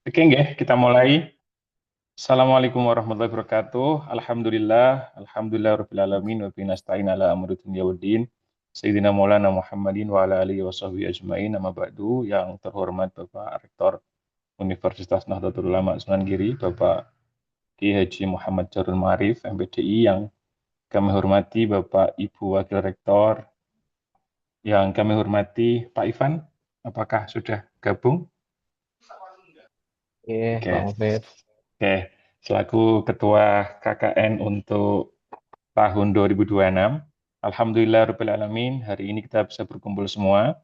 Oke, nggih, kita mulai. Assalamualaikum warahmatullahi wabarakatuh. Alhamdulillah rabbil alamin wa bihi nasta'in ala amri dunya waddin. Sayyidina Maulana Muhammadin wa ala alihi wa sahbihi ajmain. Amma ba'du, yang terhormat Bapak Rektor Universitas Nahdlatul Ulama Sunan Giri, Bapak Ki Haji Muhammad Jarul Ma'arif, MPDI, yang kami hormati Bapak Ibu Wakil Rektor, yang kami hormati Pak Ivan, apakah sudah gabung? Oke, Oke, Bang Ubed. Oke, selaku Ketua KKN untuk tahun 2026, Alhamdulillahirrahmanirrahim, hari ini kita bisa berkumpul semua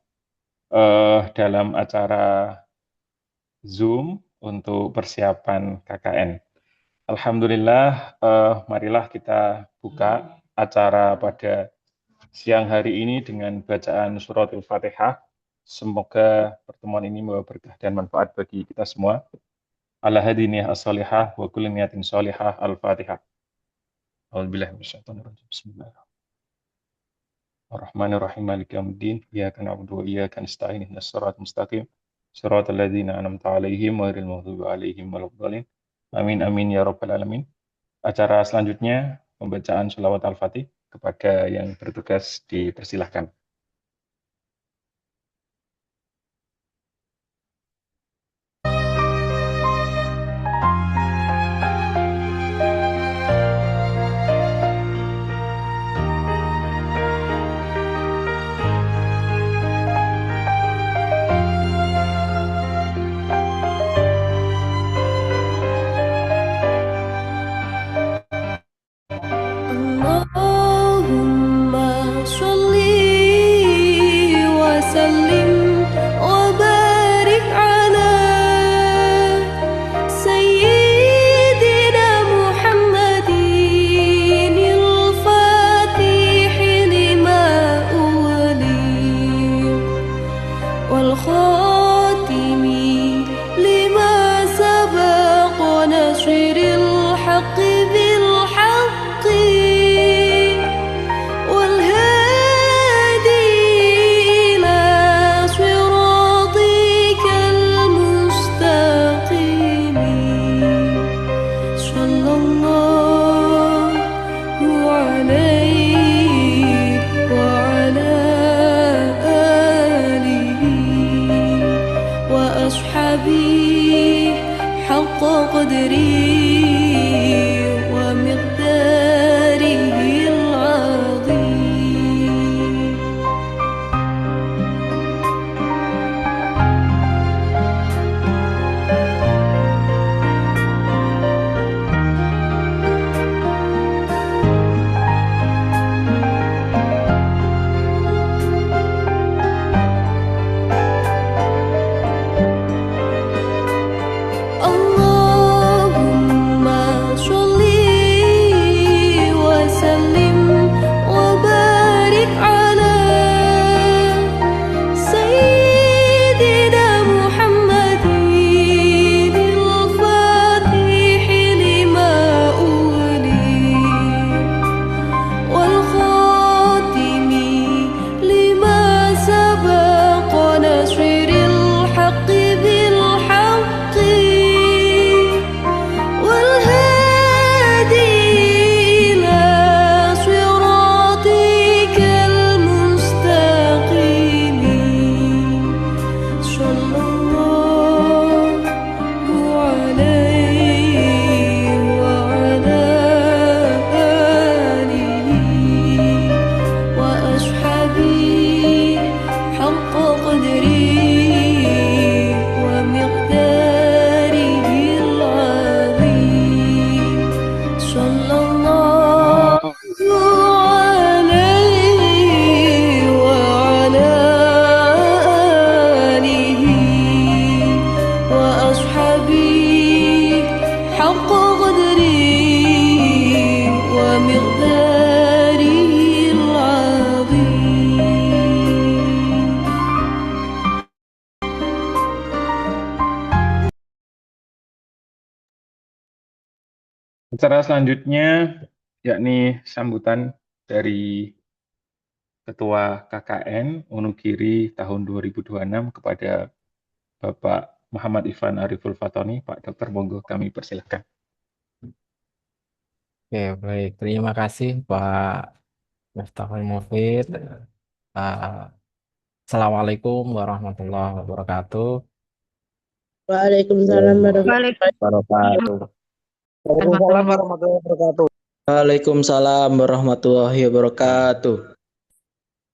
dalam acara Zoom untuk persiapan KKN. Alhamdulillah, marilah kita buka acara pada siang hari ini dengan bacaan surat Al-Fatihah. Semoga pertemuan ini membawa berkah dan manfaat bagi kita semua. Ala hadiniyah as-salihah wa kulli niyatin salihah. Al-Fatihah. A'udzubillahi minasyaitonirrajim. Bismillahirrahmanirrahim. Maliki yaumiddin. Iyyaka na'budu wa iyyaka nasta'in. Ihdinas siratal mustaqim. Shiratal ladzina an'amta 'alaihim ghairil maghdubi 'alaihim waladdallin. Amin amin ya rabbal alamin. Acara selanjutnya pembacaan sholawat Al-Fatih. Kepada yang bertugas dipersilahkan. Allahumma sholli wa sallim wa barik ala Sayyidina Muhammadin al-Fatih lima ughliq wal khatimi lima sabaq nasril haqqi bil haqqi والهادي إلى صراطك المستقيم صلى الله عليه وعلى آله وأصحابه حق قدره ومقداره العظيم. Allahumma sholli wa sallim wa barik ala Sayyidina Muhammadin al-Fatih lima ughliq wal khatimi lima sabaq nasril haqqi bil haqqi والهادي إلى صراطك المستقيم صلى الله عليه وعلى آله وأصحابه حق قدره ومقداره العظيم صلى الله عليه وعلى آله وأصحابه حق قدره ومقداره العظيم. Acara selanjutnya yakni sambutan dari Ketua KKN Wonogiri tahun 2026 kepada Bapak Muhammad Ivan Ariful Fatoni. Pak Dokter, monggo kami persilahkan. Oke, baik. Terima kasih Pak Miftahul Mufid. Uh, Assalamualaikum warahmatullahi wabarakatuh. Waalaikumsalam warahmatullahi Wabarakatuh. Waalaikumsalam warahmatullahi wabarakatuh. Waalaikumsalam warahmatullahi wabarakatuh.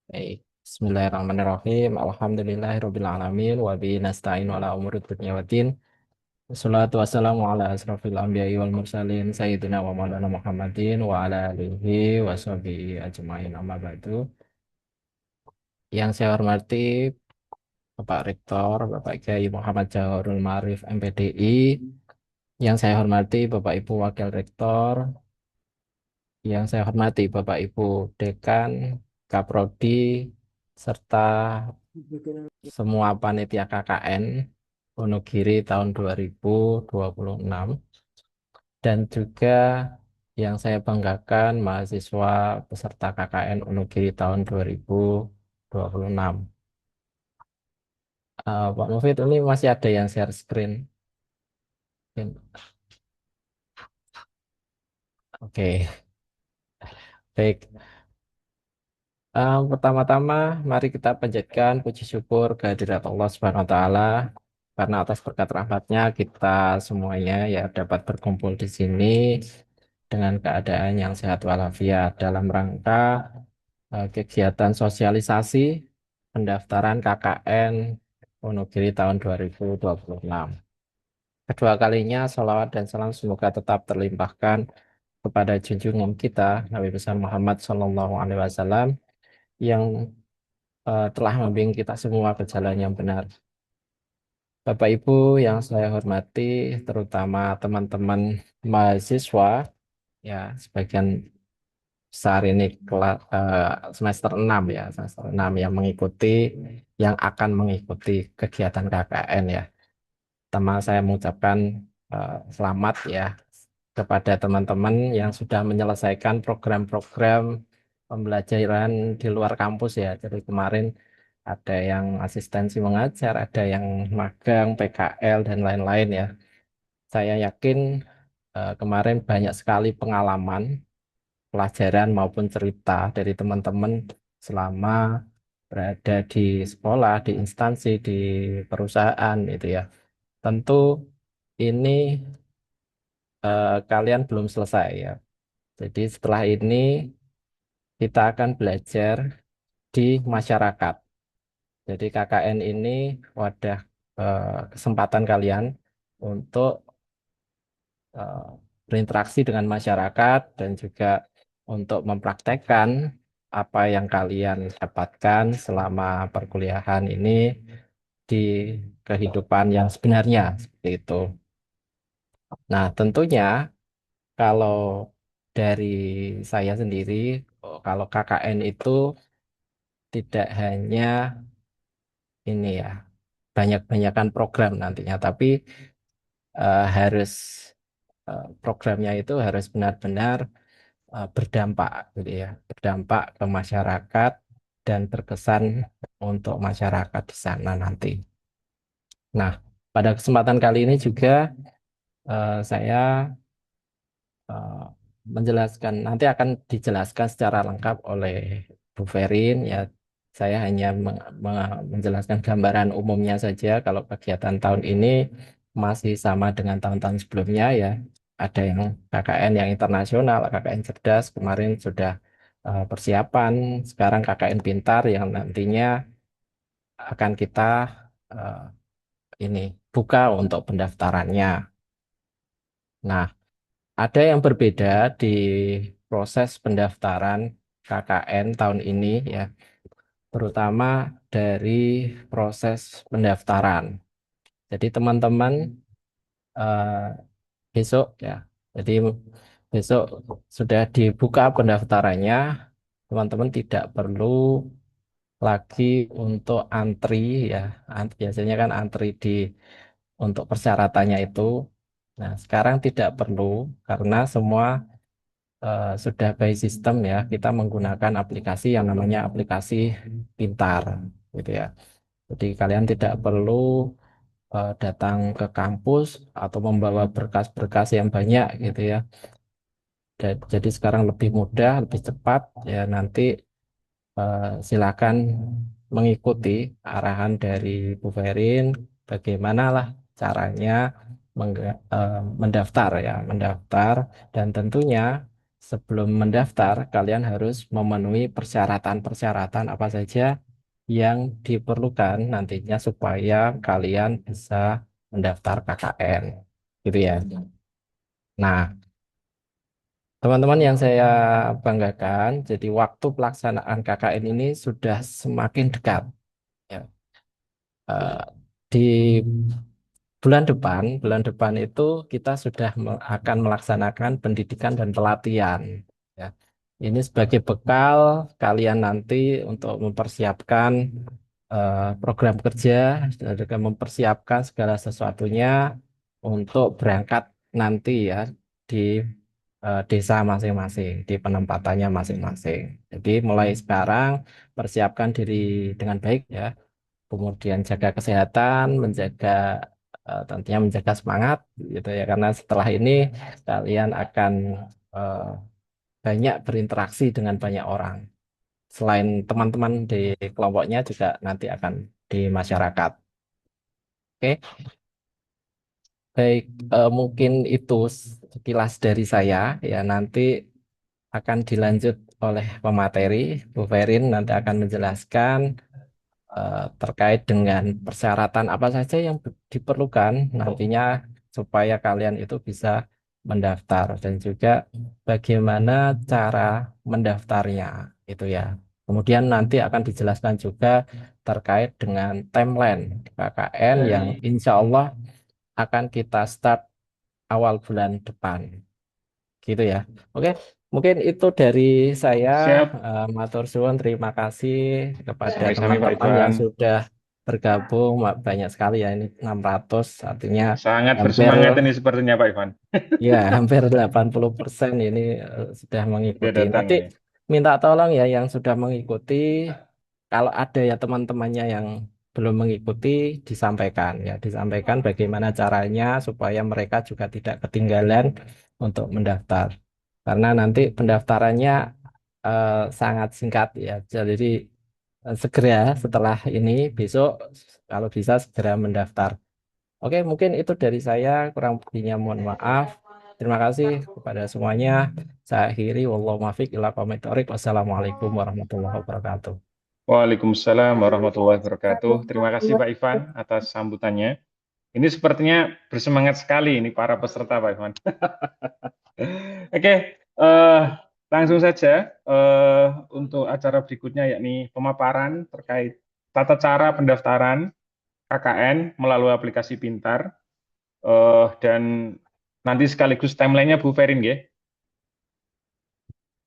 Baik. Bismillahirrahmanirrahim. Alhamdulillahirabbil alamin wa bihi nasta'in ala umuri dunya waddin. Wassalatu wassalamu ala asrofil anbiya'i wal mursalin sayyidina wa maulana Muhammadin wa ala alihi wa sahbihi ajmain amma ba'du. Yang saya hormati Bapak Rektor, Bapak Kiai Muhammad Jawarul Ma'arif MPDI, yang saya hormati Bapak Ibu Wakil Rektor, yang saya hormati Bapak Ibu Dekan, Kaprodi, serta semua panitia KKN Wonogiri tahun 2026, dan juga yang saya banggakan mahasiswa peserta KKN Wonogiri tahun 2026. Pak Mufid, ini masih ada yang share screen. Oke, baik. Pertama-tama, mari kita panjatkan puji syukur kehadirat Allah Subhanahu Wa Taala, karena atas berkat rahmatnya kita semuanya ya dapat berkumpul di sini dengan keadaan yang sehat walafiat dalam rangka kegiatan sosialisasi pendaftaran KKN Wonogiri tahun 2026. Kedua kalinya, sholawat dan salam semoga tetap terlimpahkan kepada junjungan kita Nabi besar Muhammad SAW yang telah membimbing kita semua ke jalan yang benar. Bapak Ibu yang saya hormati, terutama teman-teman mahasiswa, ya sebagian besar ini semester 6 ya, semester 6 yang akan mengikuti kegiatan KKN ya. Pertama saya mengucapkan selamat ya kepada teman-teman yang sudah menyelesaikan program-program pembelajaran di luar kampus ya. Jadi kemarin ada yang asistensi mengajar, ada yang magang, PKL, dan lain-lain ya. Saya yakin kemarin banyak sekali pengalaman, pelajaran maupun cerita dari teman-teman selama berada di sekolah, di instansi, di perusahaan itu ya. Tentu ini kalian belum selesai ya. Jadi setelah ini kita akan belajar di masyarakat. Jadi KKN ini wadah kesempatan kalian untuk eh, berinteraksi dengan masyarakat dan juga untuk mempraktekkan apa yang kalian dapatkan selama perkuliahan ini di kehidupan yang sebenarnya seperti itu. Nah, tentunya kalau dari saya sendiri, kalau KKN itu tidak hanya ini ya, banyak-banyakan program nantinya, tapi harus programnya itu harus benar-benar berdampak, gitu ya, berdampak ke masyarakat dan berkesan untuk masyarakat di sana nanti. Nah, pada kesempatan kali ini juga saya eh, menjelaskan, nanti akan dijelaskan secara lengkap oleh Bu Ferin ya. Saya hanya menjelaskan gambaran umumnya saja kalau kegiatan tahun ini masih sama dengan tahun-tahun sebelumnya ya. Ada yang KKN yang internasional, KKN cerdas kemarin sudah persiapan, sekarang KKN pintar yang nantinya akan kita eh, ini buka untuk pendaftarannya. Nah, ada yang berbeda di proses pendaftaran KKN tahun ini ya, terutama dari proses pendaftaran. Jadi teman-teman eh, besok ya, jadi besok sudah dibuka pendaftarannya, teman-teman tidak perlu lagi untuk antri ya. Biasanya kan antri untuk persyaratannya itu. Nah, sekarang tidak perlu karena semua sudah by system ya, kita menggunakan aplikasi yang namanya aplikasi Pintar gitu ya. Jadi kalian tidak perlu datang ke kampus atau membawa berkas-berkas yang banyak gitu ya. Jadi sekarang lebih mudah, lebih cepat ya nanti silakan mengikuti arahan dari Bu Ferin bagaimana lah caranya mendaftar ya, mendaftar dan tentunya sebelum mendaftar kalian harus memenuhi persyaratan-persyaratan apa saja yang diperlukan nantinya supaya kalian bisa mendaftar KKN gitu ya. Nah, teman-teman yang saya banggakan, jadi waktu pelaksanaan KKN ini sudah semakin dekat. Ya. Eh, di bulan depan itu kita sudah akan melaksanakan pendidikan dan pelatihan. Ya. Ini sebagai bekal kalian nanti untuk mempersiapkan program kerja dan juga mempersiapkan segala sesuatunya untuk berangkat nanti ya di desa masing-masing, di penempatannya masing-masing. Jadi mulai sekarang persiapkan diri dengan baik ya, kemudian jaga kesehatan, menjaga tentunya menjaga semangat gitu ya, karena setelah ini kalian akan eh, banyak berinteraksi dengan banyak orang. Selain teman-teman di kelompoknya juga nanti akan di masyarakat. Oke, baik, mungkin itu sekilas dari saya ya. Nanti akan dilanjut oleh pemateri, Bu Ferin nanti akan menjelaskan terkait dengan persyaratan apa saja yang diperlukan nantinya supaya kalian itu bisa mendaftar dan juga bagaimana cara mendaftarnya itu ya. Kemudian nanti akan dijelaskan juga terkait dengan timeline KKN yang insya Allah akan kita start awal bulan depan gitu ya. Oke, mungkin itu dari saya. Siap. Matur suwun, terima kasih kepada Sami-sami Pak teman-teman yang Ivan. sudah bergabung. Banyak sekali ya, ini 600, artinya Sangat hampir bersemangat ini sepertinya Pak Ivan. ya hampir 80% ini sudah Dia mengikuti. datang Nanti ini. minta tolong ya yang sudah mengikuti, kalau ada ya teman-temannya yang belum mengikuti, disampaikan ya, disampaikan bagaimana caranya supaya mereka juga tidak ketinggalan untuk mendaftar. Karena nanti pendaftarannya sangat singkat ya. Jadi segera setelah ini besok kalau bisa segera mendaftar. Oke, mungkin itu dari saya, kurang lebihnya mohon maaf. Terima kasih kepada semuanya. Saya akhiri, wallahu muwaffiq ila aqwamit thoriq. Wassalamualaikum warahmatullahi wabarakatuh. Waalaikumsalam warahmatullahi wabarakatuh. Terima kasih Pak Ivan atas sambutannya. Ini sepertinya bersemangat sekali ini para peserta Pak Ivan. Oke, langsung saja untuk acara berikutnya yakni pemaparan terkait tata cara pendaftaran KKN melalui aplikasi Pintar dan nanti sekaligus timelinenya Bu Ferin ya.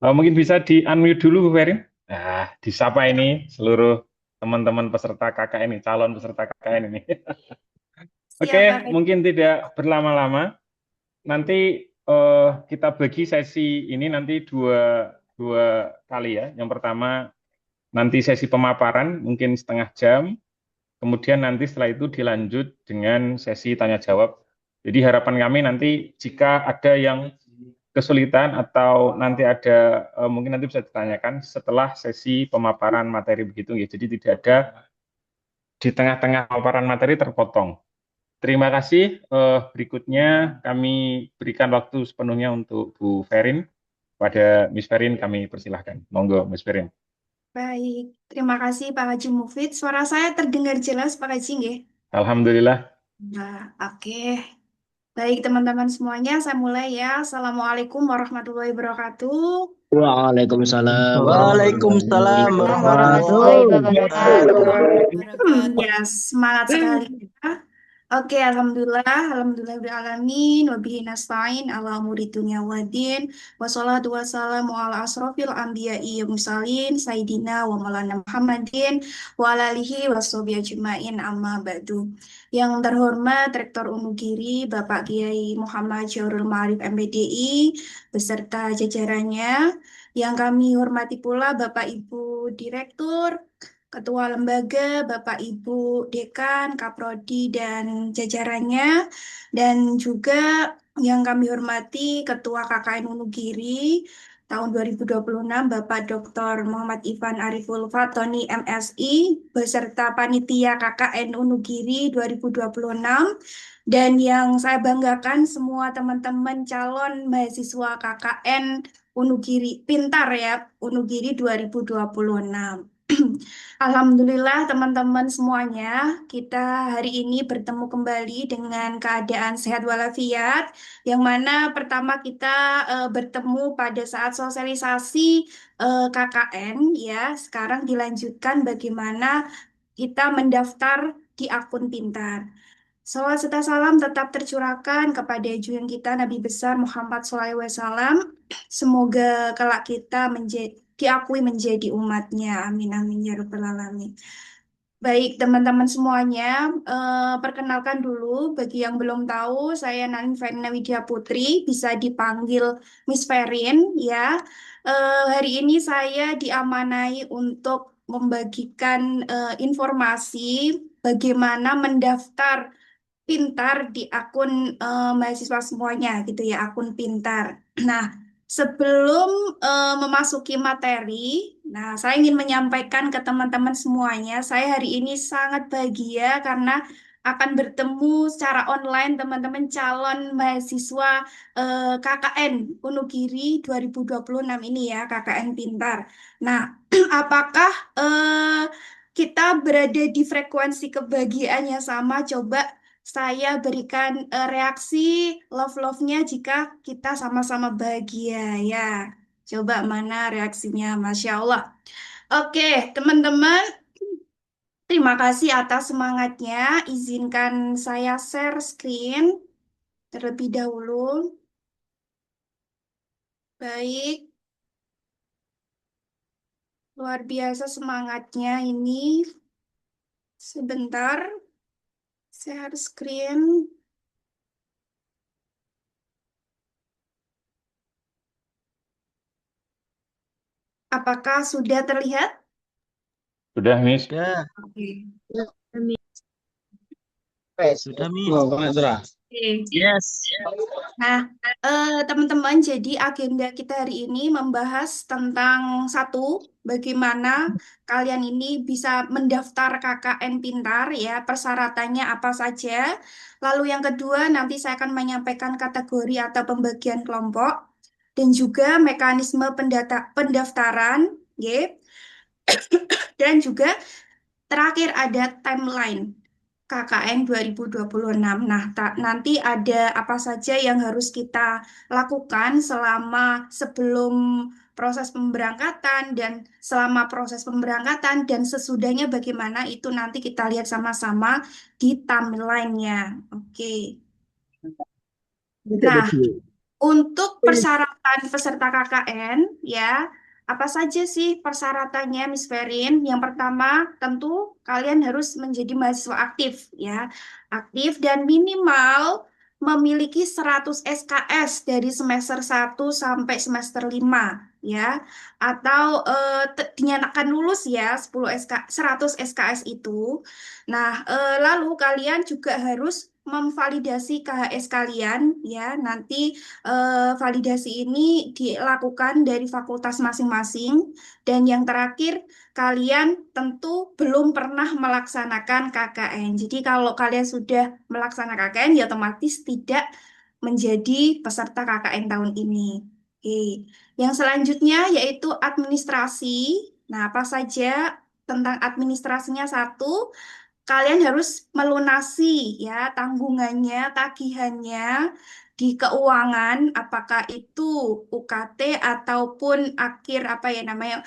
Mungkin bisa di-unmute dulu Bu Ferin. Nah, disapa ini seluruh teman-teman peserta KKN ini, calon peserta KKN ini. Oke, mungkin tidak berlama-lama. Nanti kita bagi sesi ini nanti dua kali ya. Yang pertama nanti sesi pemaparan mungkin setengah jam. Kemudian nanti setelah itu dilanjut dengan sesi tanya jawab. Jadi harapan kami nanti jika ada yang kesulitan atau nanti ada mungkin nanti bisa ditanyakan setelah sesi pemaparan materi begitu ya. Jadi tidak ada di tengah-tengah pemaparan materi terpotong. Terima kasih. Berikutnya kami berikan waktu sepenuhnya untuk Bu Ferin. Pada Miss Ferin kami persilahkan. Monggo Miss Ferin. Baik, terima kasih Pak Haji Mufid. Suara saya terdengar jelas Pak Haji nggih? Alhamdulillah. Nah, oke. Baik teman-teman semuanya, saya mulai ya. Assalamualaikum warahmatullahi wabarakatuh. Waalaikumsalam Waalaikumsalam warahmatullahi warahmatullahi wabarakatuh. Ya, semangat sekali ya. Oke, alhamdulillah, alhamdulillahirrahmanirrahim, wabihi nasta'in ala umuri dunya waddin, wassalatu wassalamu ala asrofil anbiya'i wa mursalin, sayyidina wa maulana Muhammadin, wa ala alihi wa sahbihi ajma'in amma ba'du. Yang terhormat Rektor Unugiri, Bapak Kiai Muhammad Syahrul Ma'arif MPDI, beserta jajarannya, yang kami hormati pula Bapak Ibu Direktur, Ketua Lembaga, Bapak Ibu Dekan, Kaprodi, dan jajarannya, dan juga yang kami hormati Ketua KKN Wonogiri tahun 2026, Bapak Dr. Muhammad Ivan Ariful Fatoni MSI, beserta Panitia KKN Wonogiri 2026, dan yang saya banggakan semua teman-teman calon mahasiswa KKN Wonogiri, pintar ya, Wonogiri 2026. Alhamdulillah teman-teman semuanya, kita hari ini bertemu kembali dengan keadaan sehat walafiat, yang mana pertama kita bertemu pada saat sosialisasi KKN, ya. Sekarang dilanjutkan bagaimana kita mendaftar di akun pintar. Salawat serta salam tetap tercurahkan kepada junjungan kita Nabi besar Muhammad SAW. Semoga kelak kita diakui menjadi umatnya. Amin amin ya rabbal alamin. Baik, teman-teman semuanya, perkenalkan dulu bagi yang belum tahu, saya Nanin Verina Widya Putri, bisa dipanggil Miss Verin, ya. Hari ini saya diamanai untuk membagikan informasi bagaimana mendaftar pintar di akun mahasiswa semuanya gitu ya, akun pintar. Nah, sebelum memasuki materi, nah saya ingin menyampaikan ke teman-teman semuanya, saya hari ini sangat bahagia karena akan bertemu secara online teman-teman calon mahasiswa KKN Wonogiri 2026 ini ya, KKN Pintar. Nah, apakah kita berada di frekuensi kebahagiaan yang sama? Coba saya berikan reaksi love-love-nya jika kita sama-sama bahagia ya. Coba mana reaksinya, Masya Allah. Oke, teman-teman, terima kasih atas semangatnya. Izinkan saya share screen terlebih dahulu. Baik, luar biasa semangatnya ini. Sebentar, share screen. Apakah sudah terlihat? Sudah, Miss. Sudah, Oke. sudah, Mi. Oke. Yes. Nah, teman-teman, jadi agenda kita hari ini membahas tentang satu, bagaimana kalian ini bisa mendaftar KKN Pintar ya, persyaratannya apa saja. Lalu yang kedua, nanti saya akan menyampaikan kategori atau pembagian kelompok dan juga mekanisme pendaftaran, ya. Dan juga terakhir ada timeline KKN 2026. Nah, nanti ada apa saja yang harus kita lakukan selama sebelum proses pemberangkatan dan selama proses pemberangkatan dan sesudahnya bagaimana itu nanti kita lihat sama-sama di timeline-nya. Oke. Nah, untuk persyaratan peserta KKN, ya, apa saja sih persyaratannya, Miss Verin? Yang pertama, tentu kalian harus menjadi mahasiswa aktif, ya, aktif dan minimal memiliki 100 SKS dari semester 1 sampai semester 5, ya, atau dinyatakan lulus ya 100 SKS itu. Nah, lalu kalian juga harus memvalidasi KHS kalian, ya, nanti validasi ini dilakukan dari fakultas masing-masing. Dan yang terakhir, kalian tentu belum pernah melaksanakan KKN. Jadi kalau kalian sudah melaksanakan KKN, ya otomatis tidak menjadi peserta KKN tahun ini. Oke. Yang selanjutnya yaitu administrasi. Nah, apa saja tentang administrasinya? Satu, kalian harus melunasi ya tanggungannya, tagihannya di keuangan, apakah itu UKT ataupun akhir apa ya namanya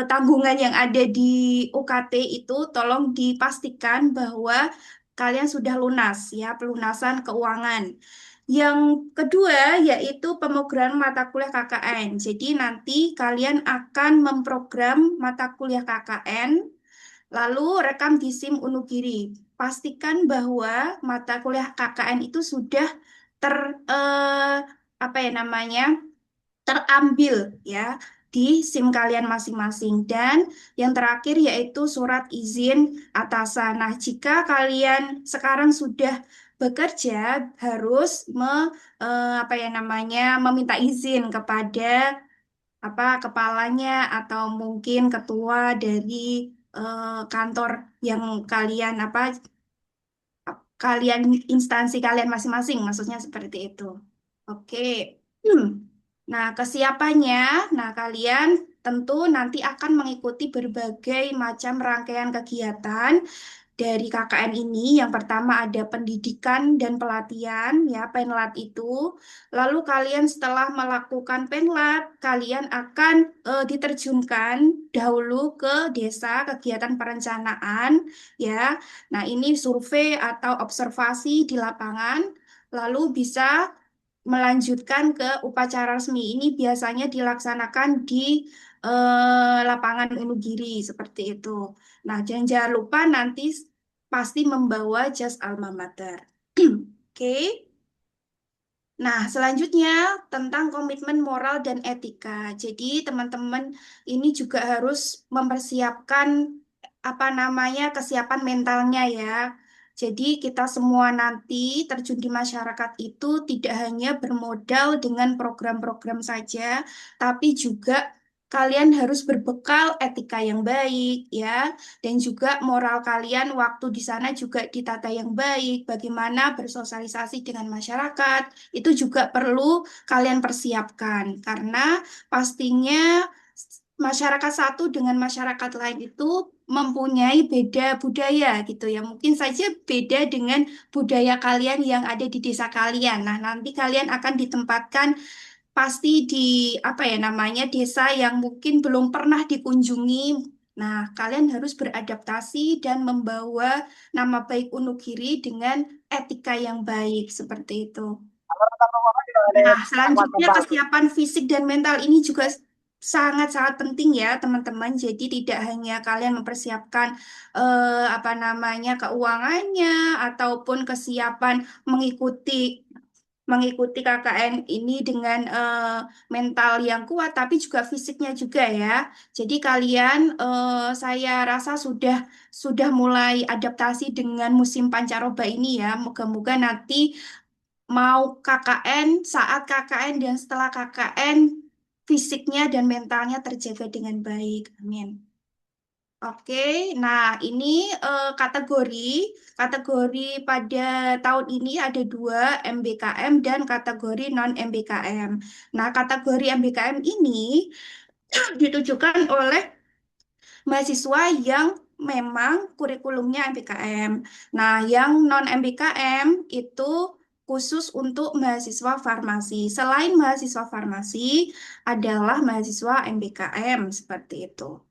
tanggungan yang ada di UKT itu, tolong dipastikan bahwa kalian sudah lunas ya, pelunasan keuangan. Yang kedua yaitu pemrograman mata kuliah KKN. Jadi nanti kalian akan memprogram mata kuliah KKN. Lalu rekam di SIM Unugiri. Pastikan bahwa mata kuliah KKN itu sudah ter apa ya namanya terambil ya di SIM kalian masing-masing. Dan yang terakhir yaitu surat izin atasan. Nah, jika kalian sekarang sudah bekerja, harus apa ya namanya, meminta izin kepada kepalanya atau mungkin ketua dari kantor yang kalian instansi kalian masing-masing, maksudnya seperti itu. Oke. Hmm. Nah, kesiapannya, nah kalian tentu nanti akan mengikuti berbagai macam rangkaian kegiatan dari KKN ini. Yang pertama ada pendidikan dan pelatihan, ya, penlat itu. Lalu kalian setelah melakukan penlat, kalian akan diterjunkan dahulu ke desa kegiatan perencanaan, ya. Nah, ini survei atau observasi di lapangan, lalu bisa melanjutkan ke upacara resmi. Ini biasanya dilaksanakan di lapangan Unugiri seperti itu. Nah, jangan lupa nanti pasti membawa jas alma mater. Oke. Nah, selanjutnya tentang komitmen moral dan etika. Jadi, teman-teman ini juga harus mempersiapkan kesiapan mentalnya ya. Jadi, kita semua nanti terjun di masyarakat itu tidak hanya bermodal dengan program-program saja, tapi juga kalian harus berbekal etika yang baik ya, dan juga moral kalian waktu di sana juga ditata yang baik, bagaimana bersosialisasi dengan masyarakat itu juga perlu kalian persiapkan karena pastinya masyarakat satu dengan masyarakat lain itu mempunyai beda budaya gitu ya. Mungkin saja beda dengan budaya kalian yang ada di desa kalian. Nah, nanti kalian akan ditempatkan pasti di desa yang mungkin belum pernah dikunjungi. Nah, kalian harus beradaptasi dan membawa nama baik Unugiri dengan etika yang baik seperti itu. Nah, selanjutnya kesiapan fisik dan mental ini juga sangat-sangat penting ya, teman-teman. Jadi tidak hanya kalian mempersiapkan keuangannya ataupun kesiapan mengikuti mengikuti KKN ini dengan mental yang kuat, tapi juga fisiknya juga ya. Jadi kalian, saya rasa sudah mulai adaptasi dengan musim pancaroba ini ya. Moga-moga nanti mau KKN, saat KKN dan setelah KKN, fisiknya dan mentalnya terjaga dengan baik. Amin. Oke, nah ini kategori. Kategori pada tahun ini ada dua, MBKM dan kategori non-MBKM. Nah, kategori MBKM ini ditujukan oleh mahasiswa yang memang kurikulumnya MBKM. Nah, yang non-MBKM itu khusus untuk mahasiswa farmasi. Selain mahasiswa farmasi, adalah mahasiswa MBKM seperti itu.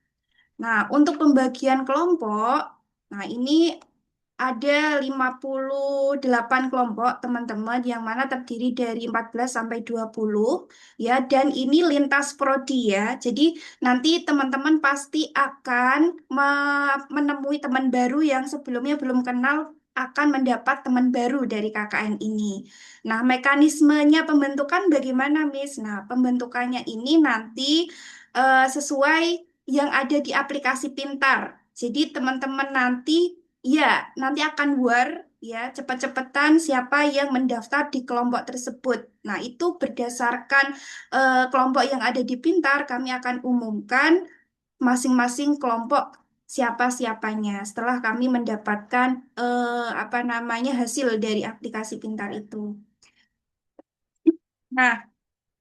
Nah, untuk pembagian kelompok, nah ini ada 58 kelompok teman-teman yang mana terdiri dari 14 sampai 20 ya, dan ini lintas prodi ya. Jadi nanti teman-teman pasti akan menemui teman baru yang sebelumnya belum kenal, akan mendapat teman baru dari KKN ini. Nah, mekanismenya pembentukan bagaimana, Miss? Nah, pembentukannya ini nanti sesuai yang ada di aplikasi Pintar. Jadi teman-teman nanti akan war ya cepat-cepatan siapa yang mendaftar di kelompok tersebut. Nah, itu berdasarkan kelompok yang ada di Pintar, kami akan umumkan masing-masing kelompok siapa-siapanya setelah kami mendapatkan hasil dari aplikasi Pintar itu. Nah,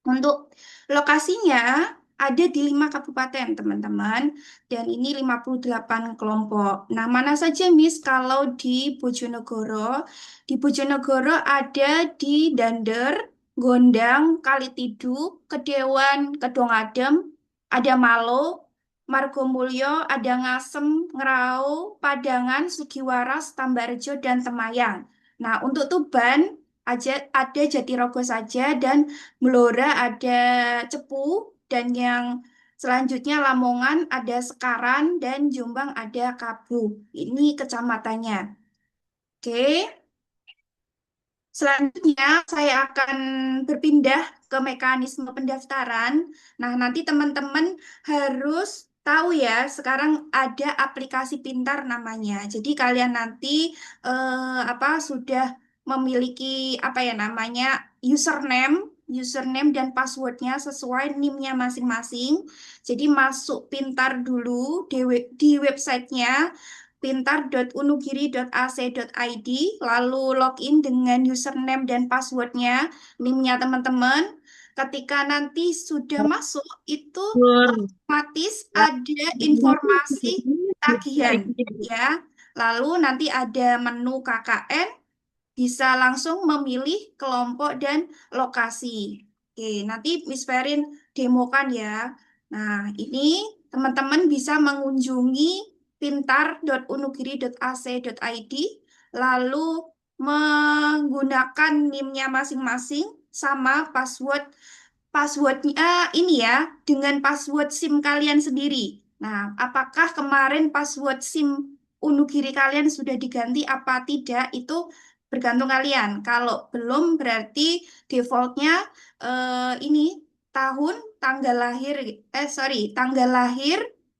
untuk lokasinya ada di 5 kabupaten, teman-teman. Dan ini 58 kelompok. Nah, mana saja, Miss, kalau di Bojonegoro? Di Bojonegoro ada di Dander, Gondang, Kalitiduk, Kedewan, Kedongadem, ada Malo, Margomulyo, ada Ngasem, Ngerau, Padangan, Sugiwaras, Tambarjo, dan Temayang. Nah, untuk Tuban ada Jatirogo saja dan Blora ada Cepu dan yang selanjutnya Lamongan ada Sekaran dan Jombang ada Kabu. Ini kecamatannya. Oke. Selanjutnya, saya akan berpindah ke mekanisme pendaftaran. Nah, nanti teman-teman harus tahu ya, sekarang ada aplikasi pintar namanya. Jadi kalian nanti sudah memiliki apa ya namanya username dan passwordnya sesuai NIM-nya masing-masing. Jadi masuk pintar dulu di websitenya pintar.unugiri.ac.id, lalu login dengan username dan passwordnya, NIM-nya teman-teman. Ketika nanti sudah masuk, itu otomatis ada informasi tagihan, ya. Lalu nanti ada menu KKN, bisa langsung memilih kelompok dan lokasi. Oke, nanti Miss Ferin demokan ya. Nah, ini teman-teman bisa mengunjungi pintar.unugiri.ac.id, lalu menggunakan NIM-nya masing-masing sama passwordnya ini ya, dengan password SIM kalian sendiri. Nah, apakah kemarin password SIM Unugiri kalian sudah diganti apa tidak? Itu bergantung kalian. Kalau belum berarti defaultnya ini tahun, tanggal lahir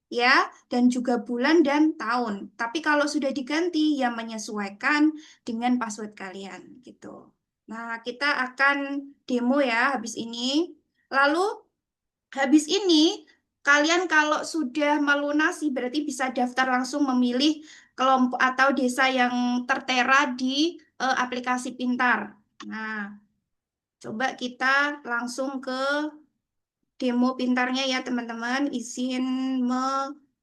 ya, dan juga bulan dan tahun. Tapi kalau sudah diganti ya menyesuaikan dengan password kalian gitu. Nah, kita akan demo ya habis ini. Lalu habis ini kalian kalau sudah melunasi berarti bisa daftar langsung memilih kelompok atau desa yang tertera di aplikasi Pintar. Nah, coba kita langsung ke demo Pintarnya ya teman-teman. Izin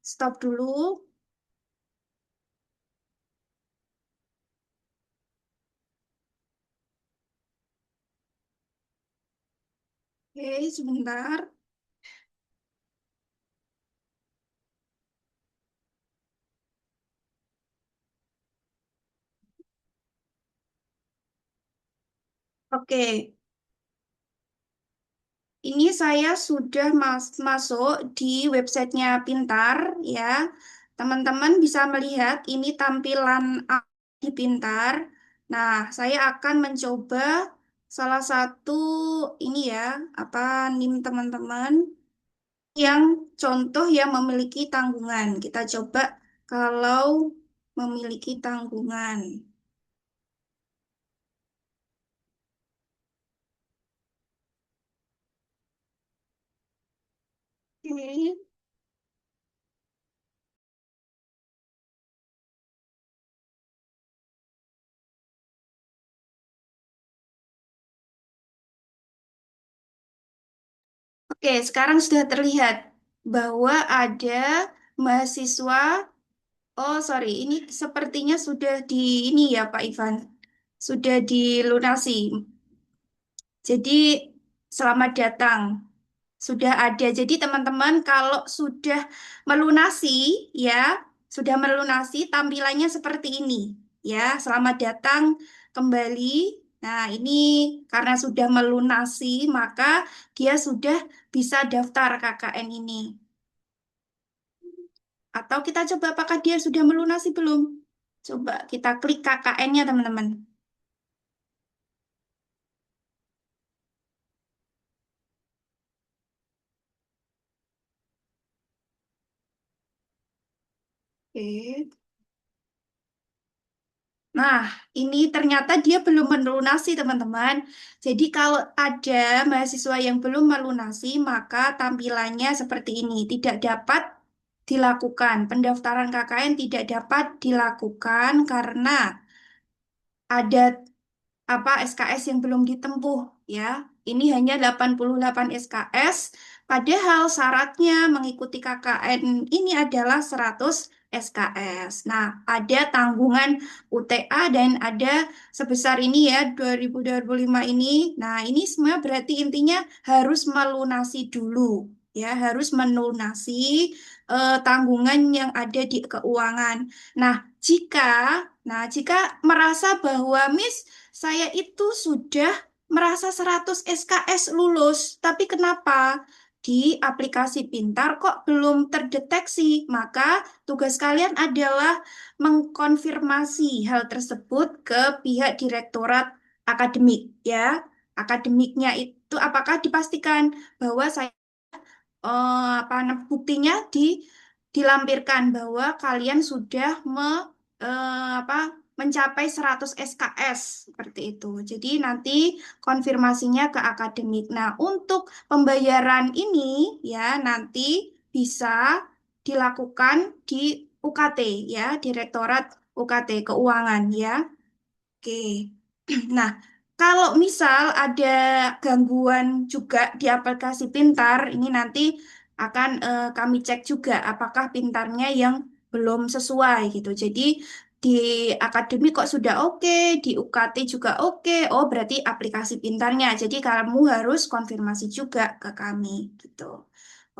stop dulu. Oke, sebentar. Oke, ini saya sudah masuk di websitenya Pintar ya. Teman-teman bisa melihat ini tampilan di Pintar. Nah, saya akan mencoba salah satu ini ya, apa NIM teman-teman yang contoh yang memiliki tanggungan. Kita coba kalau memiliki tanggungan. Oke. Oke, sekarang sudah terlihat bahwa ada mahasiswa. Oh, sorry, ini sepertinya sudah di ini ya, Pak Ivan. Sudah dilunasi. Jadi, selamat datang. Sudah ada. Jadi, teman-teman, kalau sudah melunasi, ya, sudah melunasi, tampilannya seperti ini. Ya, selamat datang kembali. Nah, ini karena sudah melunasi, maka dia sudah bisa daftar KKN ini. Atau kita coba apakah dia sudah melunasi belum? Coba kita klik KKN-nya, teman-teman. Oke. Nah, ini ternyata dia belum melunasi, teman-teman. Jadi kalau ada mahasiswa yang belum melunasi, maka tampilannya seperti ini. Tidak dapat dilakukan. Pendaftaran KKN tidak dapat dilakukan karena ada SKS yang belum ditempuh ya. Ini hanya 88 SKS, padahal syaratnya mengikuti KKN ini adalah 100 SKS. Nah, ada tanggungan UTA dan ada sebesar ini ya 2025 ini. Nah, ini semua berarti intinya harus melunasi dulu ya, harus melunasi tanggungan yang ada di keuangan. Nah, jika jika merasa bahwa Miss saya itu sudah merasa 100 SKS lulus, tapi kenapa di aplikasi Pintar kok belum terdeteksi? Maka tugas kalian adalah mengkonfirmasi hal tersebut ke pihak Direktorat akademik ya. Akademiknya itu apakah dipastikan bahwa saya buktinya dilampirkan bahwa kalian sudah apa, mencapai 100 SKS seperti itu. Jadi nanti konfirmasinya ke akademik. Nah, untuk pembayaran ini ya nanti bisa dilakukan di UKT ya, Direktorat UKT Keuangan ya. Oke. Nah, kalau misal ada gangguan juga di aplikasi Pintar, ini nanti akan kami cek juga apakah pintarnya yang belum sesuai gitu. Jadi di akademik kok sudah oke, di UKT juga oke. Oh, berarti aplikasi pintarnya. Jadi kamu harus konfirmasi juga ke kami gitu.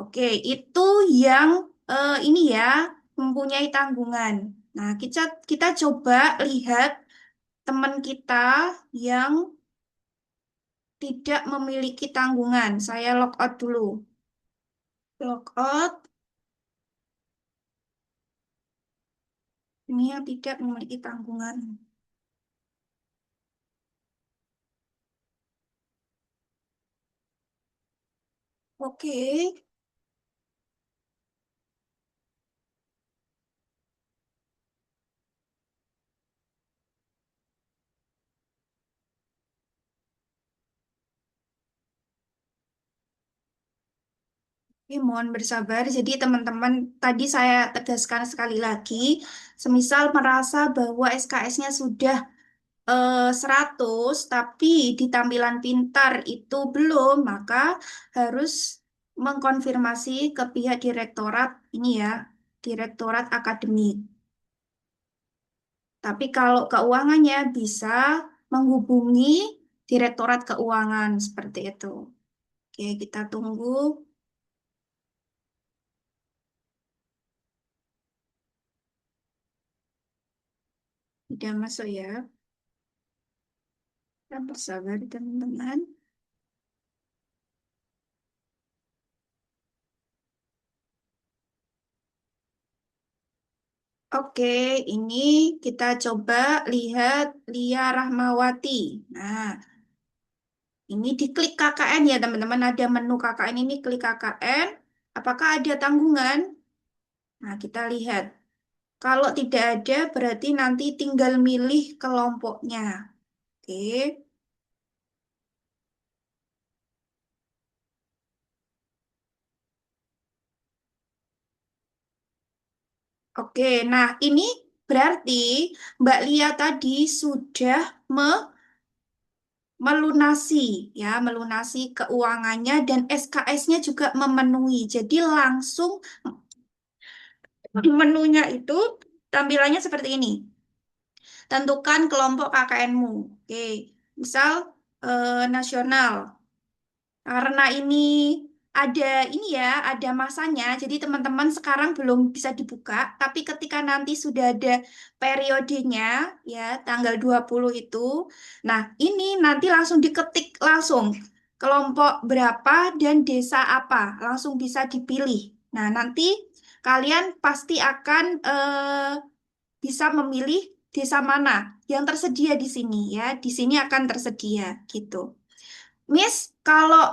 Oke, itu yang ini ya mempunyai tanggungan. Nah, kita coba lihat teman kita yang tidak memiliki tanggungan. Saya log out dulu. Log out. Ini yang tidak memiliki tanggungan. Oke. Oke, mohon bersabar. Jadi teman-teman, tadi saya tegaskan sekali lagi, semisal merasa bahwa SKS-nya sudah 100, tapi di tampilan pintar itu belum, maka harus mengkonfirmasi ke pihak direktorat ini ya, direktorat akademik. Tapi kalau keuangannya bisa menghubungi direktorat keuangan seperti itu. Oke, kita tunggu. Tidak masuk ya. Kita bersabar teman-teman. Oke, ini kita coba lihat Lia Rahmawati. Nah, ini diklik KKN ya teman-teman. Ada menu KKN ini, klik KKN. Apakah ada tanggungan? Nah, kita lihat. Kalau tidak ada, berarti nanti tinggal milih kelompoknya. Oke. Oke, nah ini berarti Mbak Lia tadi sudah melunasi ya, melunasi keuangannya dan SKS-nya juga memenuhi. Jadi langsung menunya itu tampilannya seperti ini. Tentukan kelompok KKN-mu. Oke, misal nasional. Karena ini ada masanya. Jadi teman-teman sekarang belum bisa dibuka, tapi ketika nanti sudah ada periodenya, ya, tanggal 20 itu, nah ini nanti langsung diketik langsung kelompok berapa dan desa apa, langsung bisa dipilih. Nah, nanti kalian pasti akan bisa memilih desa mana yang tersedia di sini ya. Di sini akan tersedia gitu. Miss, kalau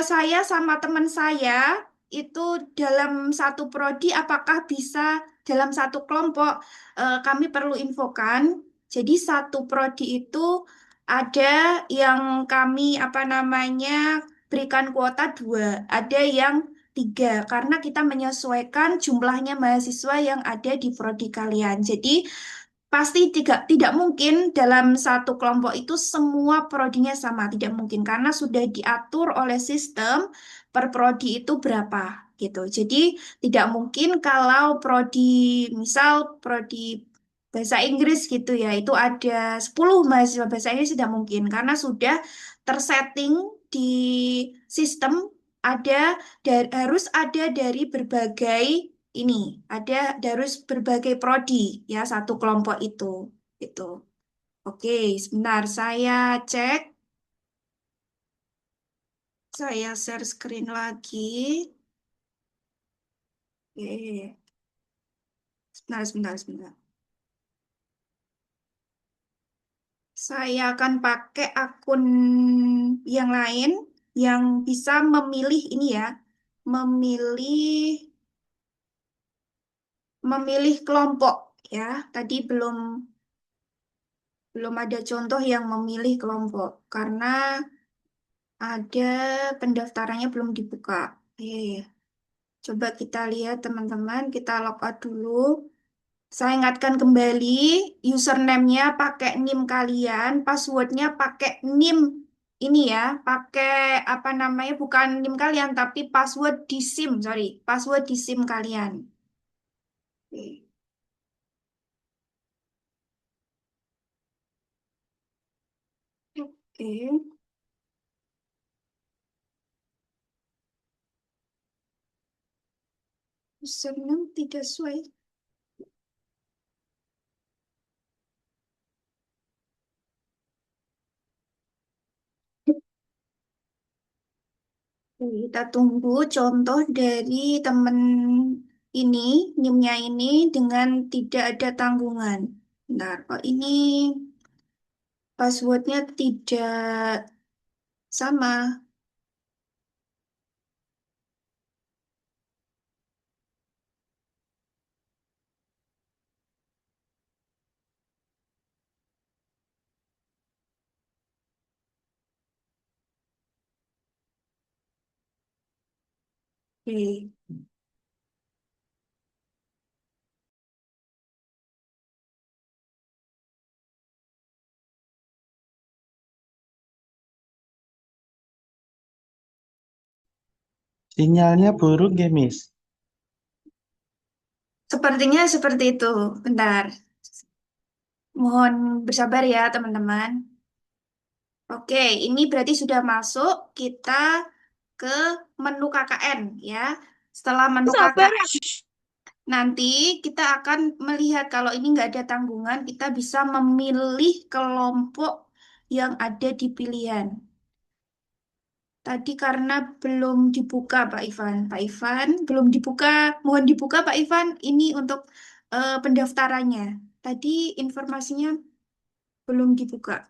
saya sama teman saya itu dalam satu prodi, apakah bisa dalam satu kelompok? Kami perlu infokan. Jadi satu prodi itu ada yang kami apa namanya berikan kuota 2, ada yang 3 karena kita menyesuaikan jumlahnya mahasiswa yang ada di prodi kalian. Jadi pasti tidak mungkin dalam satu kelompok itu semua prodinya sama, tidak mungkin karena sudah diatur oleh sistem per prodi itu berapa gitu. Jadi tidak mungkin kalau prodi misal prodi bahasa Inggris gitu ya, itu ada 10 mahasiswa bahasa Inggris tidak mungkin karena sudah tersetting di sistem ada harus ada dari berbagai ini ada harus berbagai prodi ya satu kelompok itu. Oke, sebentar saya share screen lagi. Oke, sebentar. Saya akan pakai akun yang lain yang bisa memilih ini ya, memilih memilih kelompok ya. Tadi belum belum ada contoh yang memilih kelompok karena ada pendaftarannya belum dibuka. Iya. Coba kita lihat teman-teman, kita logout dulu. Saya ingatkan kembali, username-nya pakai NIM kalian, password-nya pakai NIM ini ya, pakai apa namanya, bukan NIM kalian, tapi password di SIM, sorry, password di SIM kalian. Oke. Oke. Username tidak sesuai. Kita tunggu contoh dari teman ini, NIM-nya ini dengan tidak ada tanggungan. Bentar, kok ini passwordnya tidak sama. Oke. Sinyalnya buruk ya, Miss. Sepertinya seperti itu. Bentar. Mohon bersabar ya, teman-teman. Oke, ini berarti sudah masuk. Kita ke menu KKN ya. Setelah menu KKN, nanti kita akan melihat kalau ini nggak ada tanggungan, kita bisa memilih kelompok yang ada di pilihan. Tadi karena belum dibuka Pak Ivan. Pak Ivan, belum dibuka. Mohon dibuka Pak Ivan. Ini untuk pendaftarannya. Tadi informasinya belum dibuka.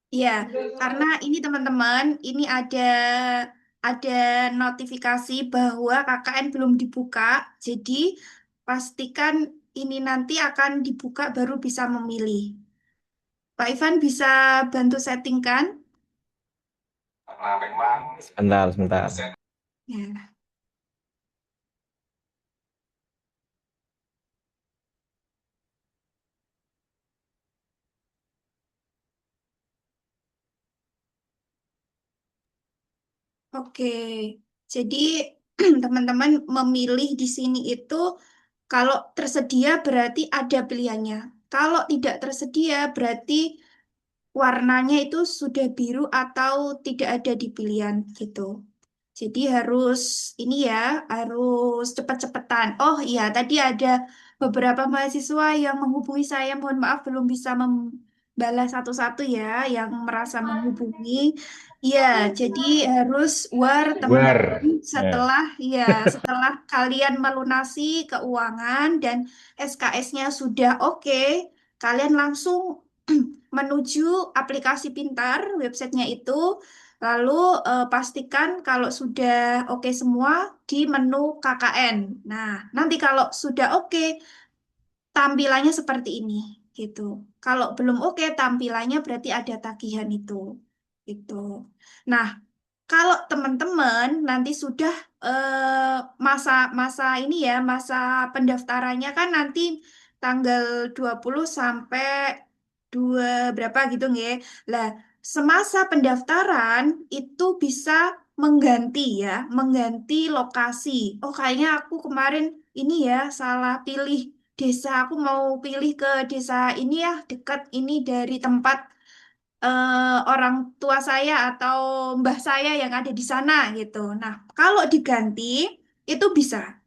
Iya, karena ini teman-teman, ini ada notifikasi bahwa KKN belum dibuka. Jadi pastikan ini nanti akan dibuka baru bisa memilih. Pak Ivan bisa bantu settingkan? Sebentar, sebentar. Ya. Oke, jadi teman-teman memilih di sini itu kalau tersedia berarti ada pilihannya. Kalau tidak tersedia berarti warnanya itu sudah biru atau tidak ada di pilihan gitu. Jadi harus ini ya, harus cepet-cepetan. Oh iya, tadi ada beberapa mahasiswa yang menghubungi saya. Mohon maaf belum bisa membalas satu-satu ya, yang merasa menghubungi. Iya, jadi harus war War. teman-teman Ya. setelah kalian melunasi keuangan dan SKS-nya sudah oke, kalian langsung menuju aplikasi pintar websitenya itu. Lalu pastikan kalau sudah oke semua di menu KKN. Nah, nanti kalau sudah oke, tampilannya seperti ini, gitu. Kalau belum oke, tampilannya berarti ada tagihan itu, gitu. Nah, kalau teman-teman nanti sudah masa-masa ini ya, masa pendaftarannya kan nanti tanggal 20 sampai 2 berapa gitu nggih. Lah, semasa pendaftaran itu bisa mengganti ya, mengganti lokasi. Oh, kayaknya aku kemarin ini ya salah pilih desa. Aku mau pilih ke desa ini ya, dekat ini dari tempat orang tua saya atau mbah saya yang ada di sana gitu. Nah, kalau diganti itu bisa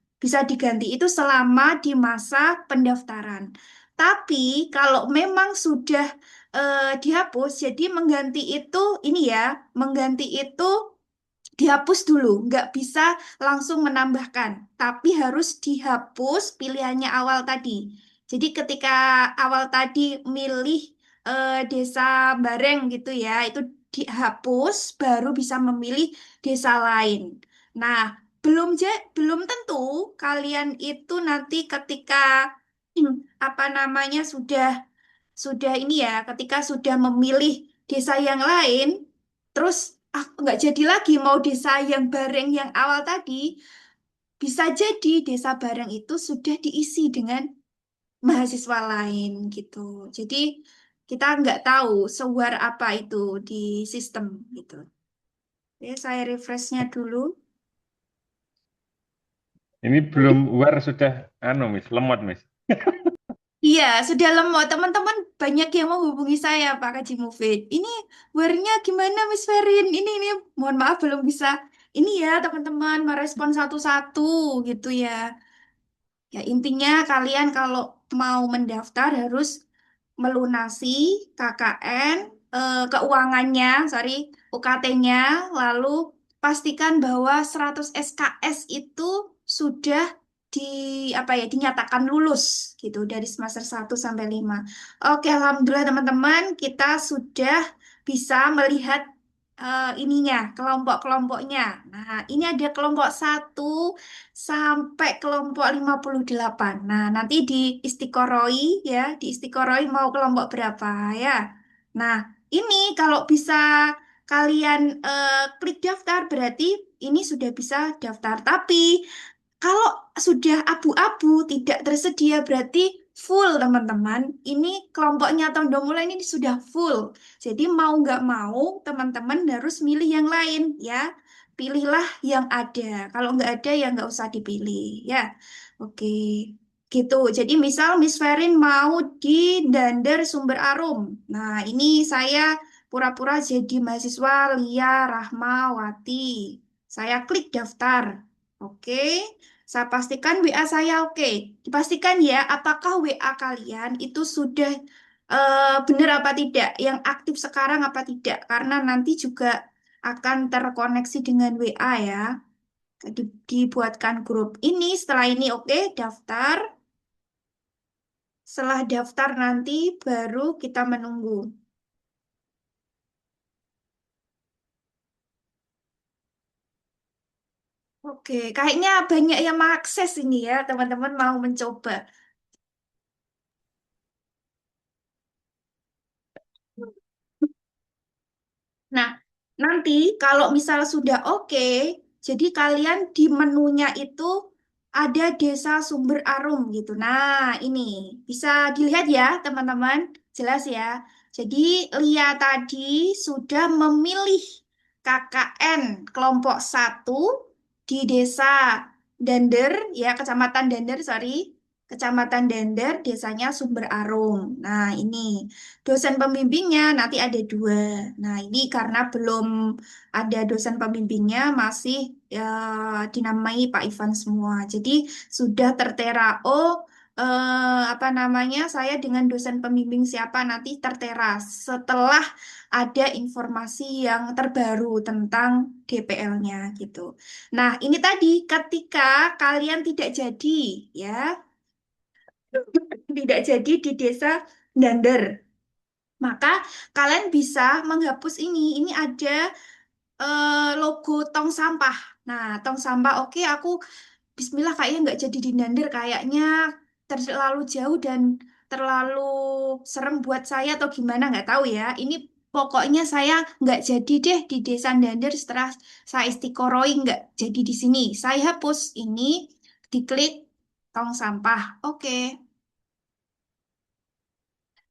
diganti itu selama di masa pendaftaran. Tapi kalau memang sudah dihapus, jadi mengganti itu ini ya, mengganti itu dihapus dulu, nggak bisa langsung menambahkan, tapi harus dihapus pilihannya awal tadi. Jadi ketika awal tadi milih desa Bareng gitu ya, itu dihapus, baru bisa memilih desa lain. Nah, belum tentu kalian itu nanti ketika apa namanya sudah ini ya, ketika sudah memilih desa yang lain, terus aku nggak jadi lagi mau desa yang Bareng yang awal tadi, bisa jadi desa Bareng itu sudah diisi dengan mahasiswa lain gitu. Jadi kita nggak tahu sewar apa itu di sistem gitu. Oke, saya refreshnya dulu. Ini belum war sudah Miss, lemot, Miss. Iya, sudah lemot. Teman-teman banyak yang menghubungi saya, Pak Kaji Mufid. Ini warnya gimana, Miss Ferin? Ini, mohon maaf belum bisa. Ini ya, teman-teman, merespon satu-satu gitu ya. Ya, intinya kalian kalau mau mendaftar harus melunasi KKN, keuangannya, sorry, UKT-nya, lalu pastikan bahwa 100 SKS itu sudah di apa ya dinyatakan lulus gitu dari semester 1 sampai 5. Oke, alhamdulillah teman-teman, kita sudah bisa melihat ininya, kelompok-kelompoknya. Nah, ini ada kelompok 1 sampai kelompok 58. Nah, nanti di istiqoroi ya, di istiqoroi mau kelompok berapa ya. Nah, ini kalau bisa kalian klik daftar berarti ini sudah bisa daftar. Tapi kalau sudah abu-abu tidak tersedia berarti full teman-teman. Ini kelompoknya Tondo Mulai ini sudah full. Jadi mau nggak mau teman-teman harus milih yang lain ya. Pilihlah yang ada. Kalau nggak ada ya nggak usah dipilih ya. Oke. Gitu. Jadi misal Miss Ferin mau di Dander Sumber Arum. Nah ini saya pura-pura jadi mahasiswa Lia Rahmawati. Saya klik daftar. Oke. Saya pastikan WA saya oke. Dipastikan ya, apakah WA kalian itu sudah benar apa tidak, yang aktif sekarang apa tidak, karena nanti juga akan terkoneksi dengan WA ya. Dibuatkan grup ini, setelah ini oke, daftar. Setelah daftar nanti baru kita menunggu. Oke, kayaknya banyak yang mengakses ini ya, teman-teman mau mencoba. Nah, nanti kalau misal sudah oke, jadi kalian di menunya itu ada Desa Sumber Arum gitu. Nah, ini bisa dilihat ya, teman-teman. Jelas ya. Jadi, Lia tadi sudah memilih KKN kelompok 1 di Desa Dander, ya, Kecamatan Dander, sorry. Kecamatan Dander, desanya Sumber Arum. Nah, ini dosen pembimbingnya nanti ada 2. Nah, ini karena belum ada dosen pembimbingnya, masih dinamai Pak Ivan semua. Jadi sudah tertera, oh apa namanya, saya dengan dosen pembimbing siapa nanti tertera setelah ada informasi yang terbaru tentang DPL-nya gitu. Nah, ini tadi ketika kalian tidak jadi, ya, tidak jadi di desa Dander. Maka kalian bisa menghapus ini. Ini ada logo tong sampah. Nah, tong sampah, oke, aku Bismillah kayaknya nggak jadi di Dander. Kayaknya terlalu jauh dan terlalu serem buat saya atau gimana nggak tahu ya. Ini pokoknya saya nggak jadi deh di Desa Dander setelah saya istiqoroi nggak jadi di sini. Saya hapus ini, diklik tong sampah. Oke.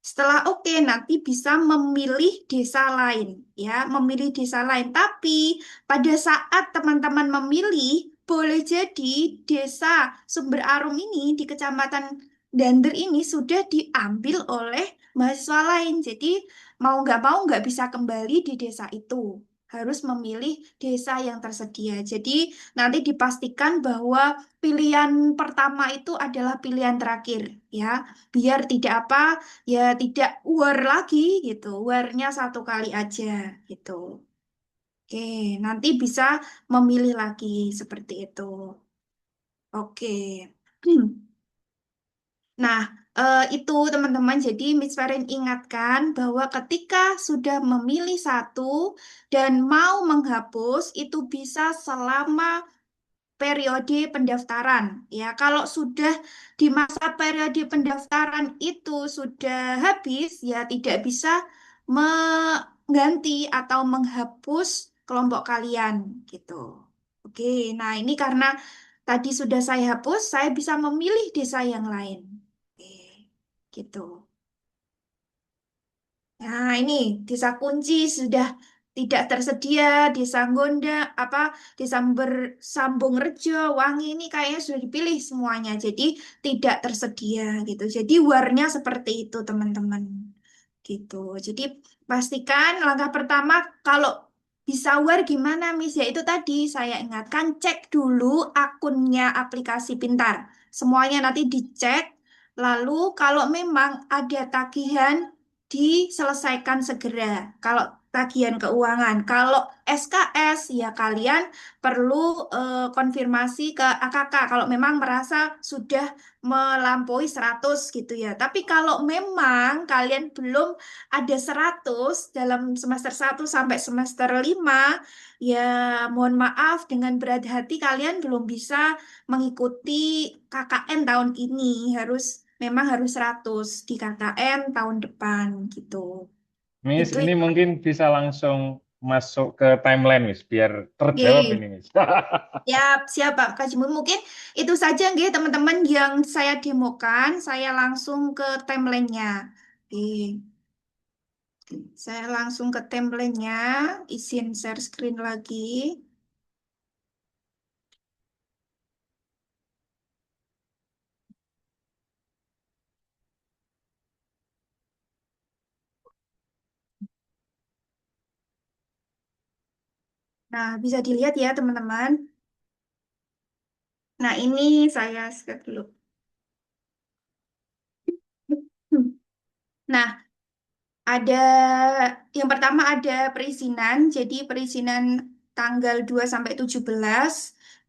Setelah oke, nanti bisa memilih desa lain, ya, memilih desa lain. Tapi pada saat teman-teman memilih, boleh jadi desa Sumber Arum ini di Kecamatan Dander ini sudah diambil oleh mahasiswa lain. Jadi mau nggak bisa kembali di desa itu. Harus memilih desa yang tersedia. Jadi nanti dipastikan bahwa pilihan pertama itu adalah pilihan terakhir, ya, biar tidak apa ya tidak war lagi gitu. Warnya 1 kali aja gitu. Oke, nanti bisa memilih lagi seperti itu. Oke. Nah, itu teman-teman. Jadi Miss Feren ingatkan bahwa ketika sudah memilih satu dan mau menghapus, itu bisa selama periode pendaftaran. Ya, kalau sudah di masa periode pendaftaran itu sudah habis, ya tidak bisa mengganti atau menghapus kelompok kalian gitu. Oke, nah ini karena tadi sudah saya hapus, saya bisa memilih desa yang lain. Oke, gitu. Nah, ini desa kunci sudah tidak tersedia, desa Nggonda, desa Sambung Rejo, Wangi ini kayaknya sudah dipilih semuanya, jadi tidak tersedia gitu. Jadi warnya seperti itu teman-teman, gitu. Jadi pastikan langkah pertama kalau bisa war gimana, Miss? Ya itu tadi saya ingatkan cek dulu akunnya aplikasi Pintar. Semuanya nanti dicek. Lalu kalau memang ada tagihan diselesaikan segera. Kalau tagihan keuangan, kalau SKS ya kalian perlu konfirmasi ke AKK kalau memang merasa sudah melampaui 100 gitu ya. Tapi kalau memang kalian belum ada 100 dalam semester 1 sampai semester 5, ya mohon maaf dengan berat hati kalian belum bisa mengikuti KKN tahun ini. Memang harus 100 di KKN tahun depan gitu. Miss, Itu ini ya. mungkin bisa langsung masuk ke timeline, Miss, biar terjawab ini, Oke. Miss. Siap, siap Pak Kajimun. Mungkin itu saja nggih teman-teman yang saya demokan. Saya langsung ke timelinenya. Oke. Saya langsung ke template-nya. Izin share screen lagi. Nah, bisa dilihat ya teman-teman. Nah, ini saya share dulu. Nah, ada yang pertama ada perizinan. Jadi perizinan tanggal 2 sampai 17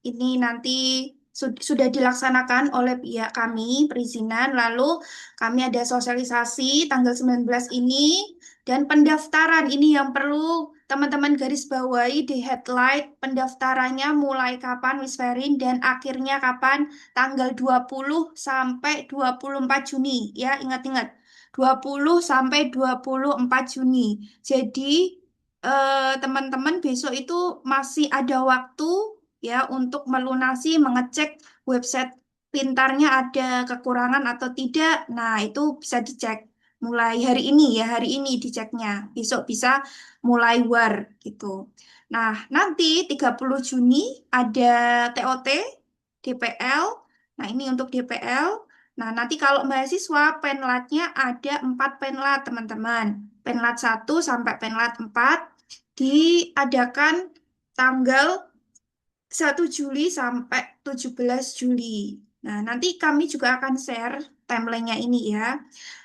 ini nanti sudah dilaksanakan oleh pihak kami perizinan. Lalu kami ada sosialisasi tanggal 19 ini dan pendaftaran ini yang perlu teman-teman garis bawahi di headlight pendaftarannya mulai kapan Miss Ferin dan akhirnya kapan tanggal 20 sampai 24 Juni ya ingat-ingat 20 sampai 24 Juni. Jadi teman-teman besok itu masih ada waktu ya untuk melunasi, mengecek website pintarnya ada kekurangan atau tidak. Nah, itu bisa dicek mulai hari ini ya, hari ini diceknya. Besok bisa mulai war gitu. Nah, nanti 30 Juni ada TOT, DPL. Nah, ini untuk DPL. Nah, nanti kalau mahasiswa penlatnya ada 4 penlat, teman-teman. Penlat 1 sampai penlat 4 diadakan tanggal 1 Juli sampai 17 Juli. Nah, nanti kami juga akan share timelinenya ini ya.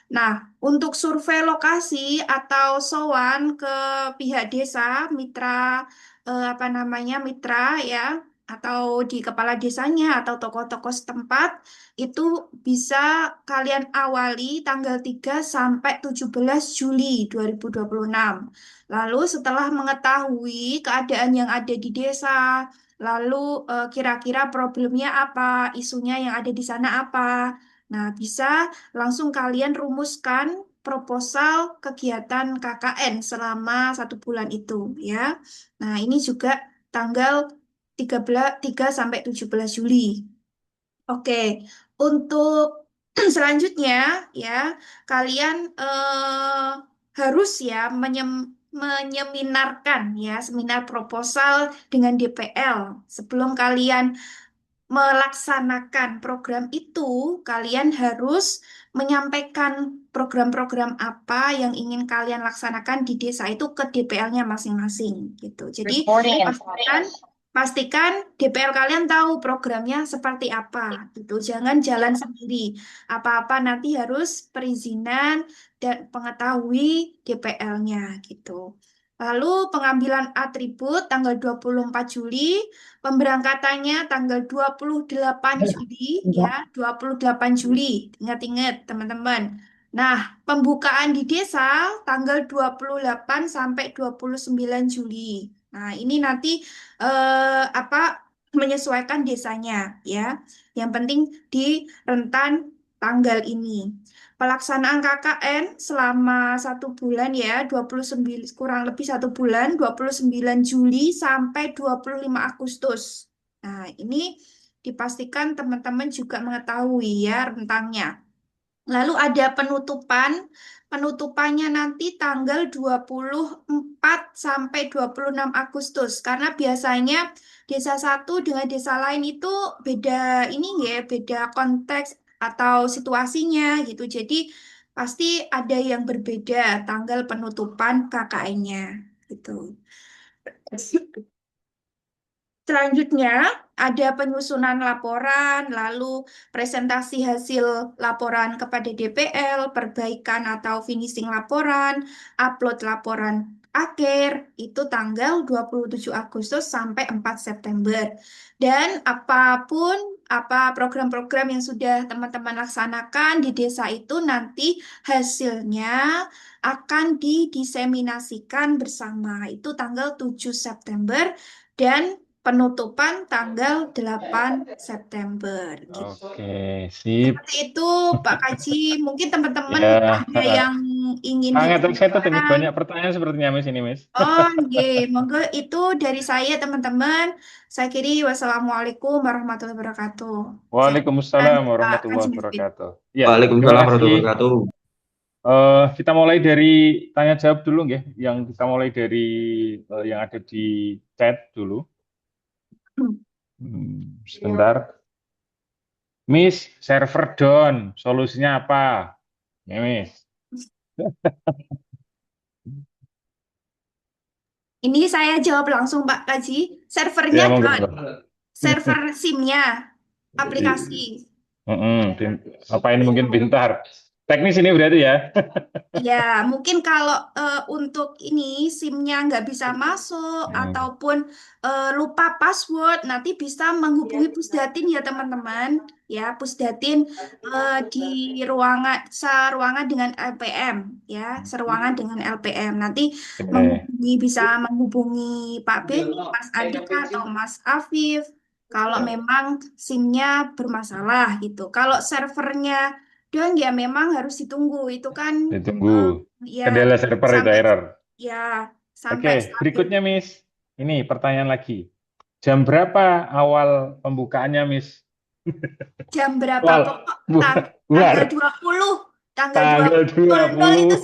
Nah, untuk survei lokasi atau sowan ke pihak desa, mitra apa namanya mitra ya, atau di kepala desanya atau tokoh-tokoh setempat itu bisa kalian awali tanggal 3 sampai 17 Juli 2026. Lalu setelah mengetahui keadaan yang ada di desa, lalu kira-kira problemnya apa, isunya yang ada di sana apa. Nah, bisa langsung kalian rumuskan proposal kegiatan KKN selama 1 bulan itu ya. Nah, ini juga tanggal 3 sampai 17 Juli. Oke, untuk selanjutnya ya, kalian harus ya menyeminarkan ya seminar proposal dengan DPL sebelum kalian melaksanakan program itu, kalian harus menyampaikan program-program apa yang ingin kalian laksanakan di desa itu ke DPL-nya masing-masing gitu. Jadi pastikan pastikan DPL kalian tahu programnya seperti apa gitu. Jangan jalan sendiri. Apa-apa nanti harus perizinan dan pengetahui DPL-nya gitu. Lalu pengambilan atribut tanggal 24 Juli, pemberangkatannya tanggal 28 Juli ya, 28 Juli. Ingat-ingat teman-teman. Nah, pembukaan di desa tanggal 28 sampai 29 Juli. Nah, ini nanti apa menyesuaikan desanya ya. Yang penting di rentan tanggal ini. Pelaksanaan KKN selama 1 bulan ya, 29, kurang lebih 1 bulan, 29 Juli sampai 25 Agustus. Nah, ini dipastikan teman-teman juga mengetahui ya rentangnya. Lalu ada penutupan. Penutupannya nanti tanggal 24 sampai 26 Agustus. Karena biasanya desa satu dengan desa lain itu beda ini ya, beda konteks atau situasinya gitu. Jadi pasti ada yang berbeda tanggal penutupan KKN-nya gitu. Selanjutnya, ada penyusunan laporan, lalu presentasi hasil laporan kepada DPL, perbaikan atau finishing laporan, upload laporan akhir, itu tanggal 27 Agustus sampai 4 September. Dan apapun, apa program-program yang sudah teman-teman laksanakan di desa itu nanti hasilnya akan didiseminasikan bersama. Itu tanggal 7 September dan penutupan tanggal 8 September gitu. Oke, sip. Seperti itu Pak Kaji. Mungkin teman-teman Ya, ada yang ingin sangat excited ini ditanyakan. banyak pertanyaan sepertinya Miss ini, Miss. Oh, nggih. Monggo itu dari saya teman-teman. Saya kiri wassalamualaikum warahmatullahi wabarakatuh. Saya Waalaikumsalam Pak Kaji warahmatullahi Mufid. wabarakatuh. Ya, terima Waalaikumsalam kasih. warahmatullahi wabarakatuh. Kita mulai dari tanya jawab dulu, nggih. Yang kita mulai dari yang ada di chat dulu. Sebentar. Miss, server down. Solusinya apa? Ya, Miss. Ini saya jawab langsung Pak Kaji. Ya, Servernya monggo. down. Server SIM-nya, aplikasi. Apa ini mungkin pintar? Teknis ini berarti ya? Ya, mungkin kalau untuk ini SIM-nya nggak bisa masuk ataupun lupa password, nanti bisa menghubungi Pusdatin ya teman-teman. Ya, Pusdatin di seruangan dengan LPM ya, seruangan dengan LPM. Nanti bisa menghubungi Pak Beni, Mas Andika atau Mas Afif kalau memang SIM-nya bermasalah gitu. Kalau servernya dan ya memang harus ditunggu itu kan Ditunggu. ya Kendala server itu sampai error. ya Oke, sampai stabil. berikutnya Miss. Ini pertanyaan lagi. Jam berapa awal pembukaannya, Miss? Jam berapa? Buar. Tanggal 20. Tanggal 20 itu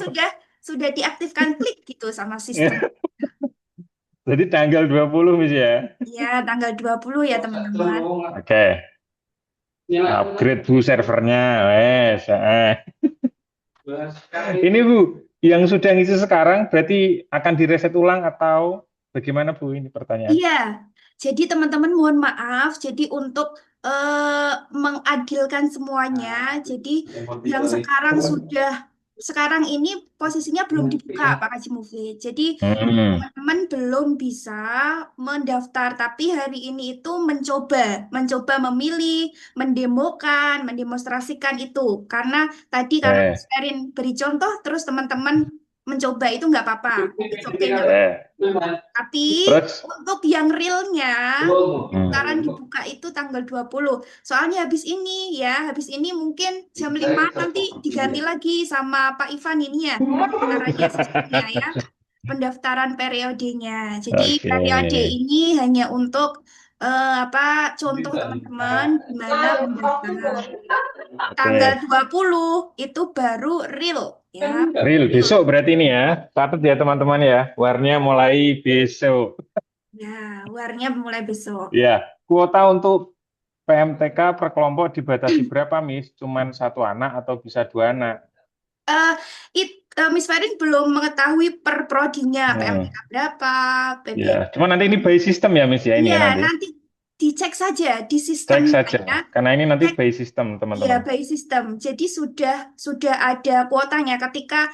sudah diaktifkan klik gitu sama sistem. Jadi tanggal 20 Miss ya? Ya, tanggal 20 ya teman-teman. Oke. Upgrade Bu servernya. Wes. Ini Bu, yang sudah ngisi sekarang berarti akan direset ulang atau bagaimana Bu ini pertanyaan? Iya. Jadi teman-teman mohon maaf. Jadi untuk mengadilkan semuanya. Jadi yang sekarang ini posisinya belum dibuka Pak Haji Mufid. Jadi teman-teman belum bisa mendaftar, tapi hari ini itu mencoba memilih, mendemonstrasikan itu. Karena tadi karena Mas Erin beri contoh, terus teman-teman mencoba itu nggak apa-apa. It's okay, nggak apa-apa. Tapi untuk yang realnya, sekarang dibuka itu tanggal 20. Soalnya habis ini mungkin jam 5 nanti diganti lagi sama Pak Ivan ini ya. Caranya sistemnya ya. Pendaftaran periodenya. Jadi periode ini hanya untuk contoh teman-teman gimana mendaftar. Tanggal 20 itu baru real ya. Real besok berarti ini ya. Catat ya teman-teman ya. Warnya mulai besok. Ya, warnya mulai besok. Ya, kuota untuk PMTK per kelompok dibatasi berapa, Miss? Cuman 1 anak atau bisa 2 anak? Miss Farin belum mengetahui per prodinya PMTK berapa, Ya, cuma nanti ini by system ya, Miss ya ini ya Iya, nanti. nanti dicek saja di Cek sistemnya saja, ya. karena ini nanti Cek, by system, ya, teman-teman. by system. Jadi sudah ada kuotanya ketika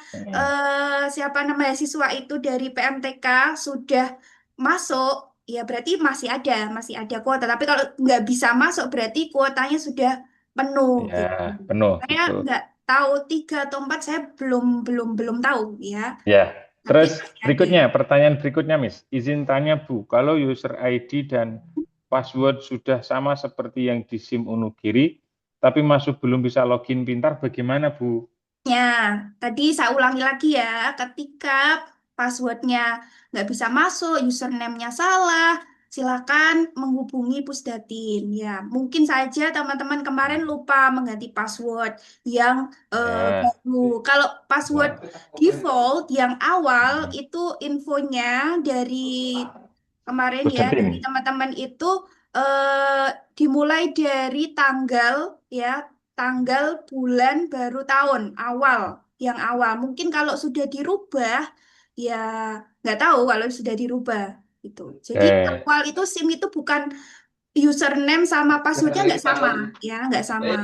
siapa namanya siswa itu dari PMTK sudah masuk, ya berarti masih ada kuota. Tapi kalau nggak bisa masuk berarti kuotanya sudah penuh Ya, gitu. penuh, Saya betul. nggak tahu 3 atau 4, saya belum tahu ya. Ya, Tapi terus masih ada. berikutnya, pertanyaan berikutnya, Miss. Izin tanya, Bu, kalau user ID dan password sudah sama seperti yang di SIM Unugiri, tapi masuk belum bisa login pintar, bagaimana, Bu? Ya, tadi saya ulangi lagi ya, ketika passwordnya nggak bisa masuk, username-nya salah, silakan menghubungi Pusdatin. Ya, mungkin saja teman-teman kemarin lupa mengganti password yang Ya, baru. Kalau password default yang awal itu infonya dari kemarin ya, dari Pusdatin. teman-teman itu eh, dimulai dari tanggal, bulan, baru tahun awal, yang awal. Mungkin kalau sudah dirubah, ya nggak tahu kalau sudah dirubah itu. Jadi awal itu SIM itu bukan username sama passwordnya nggak sama, ya nggak sama.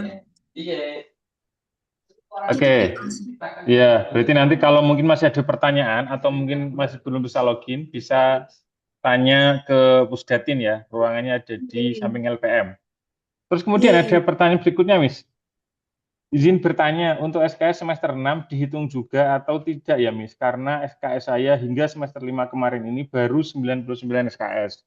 Oke, Gitu. ya, berarti nanti kalau mungkin masih ada pertanyaan atau mungkin masih belum bisa login, bisa tanya ke Pusdatin ya, ruangannya ada di samping LPM. Terus kemudian ada pertanyaan berikutnya, Miss. Izin bertanya, untuk SKS semester 6 dihitung juga atau tidak ya, Miss? Karena SKS saya hingga semester 5 kemarin ini baru 99 SKS.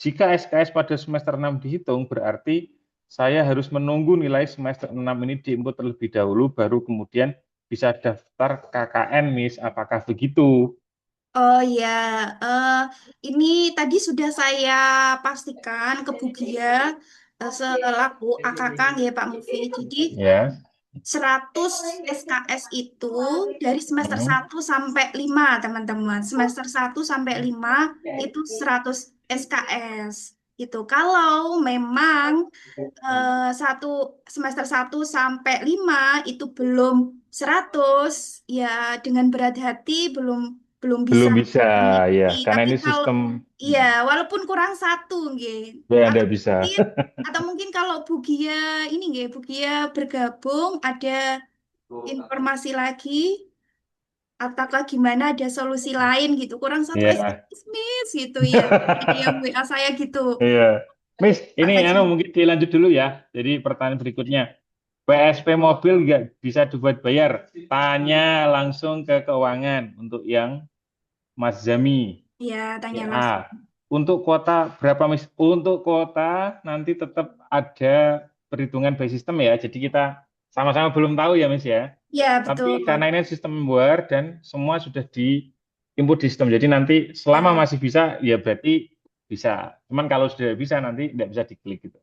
Jika SKS pada semester 6 dihitung, berarti saya harus menunggu nilai semester 6 ini diinput terlebih dahulu, baru kemudian bisa daftar KKN, Miss. Apakah begitu? Oh ya, ini tadi sudah saya pastikan ke Bugia selaku AKK ya Pak Mufi. Jadi Ya. 100 SKS itu dari semester 1 sampai 5 teman-teman. Semester 1 sampai 5 itu 100 SKS. Itu kalau memang satu semester 1 sampai 5 itu belum 100, ya dengan berat hati belum belum bisa Belum bisa, ya. mengikuti. Karena Tapi ini kalau sistem, iya, walaupun kurang satu, nggih. ya Atau Anda bisa. mungkin atau mungkin kalau Bugia ini nggih, Bugia bergabung ada informasi lagi ataukah gimana ada solusi lain gitu. Kurang satu Ya. SMS Miss gitu ya. Ada yang WA saya gitu. Iya. Miss, Pak ini Haji. mungkin dilanjut dulu ya. Jadi pertanyaan berikutnya. PSP mobil nggak bisa dibuat bayar? Tanya langsung ke keuangan untuk yang Mas Zami. Ya, tanya langsung. Ya. Untuk kuota berapa, Miss? Untuk kuota nanti tetap ada perhitungan by system ya. Jadi kita sama-sama belum tahu ya, Miss ya. Ya, Tapi betul. karena ini sistem war dan semua sudah di input di sistem. Jadi nanti selama Ya. masih bisa, ya berarti bisa. Cuman kalau sudah bisa nanti tidak bisa diklik gitu.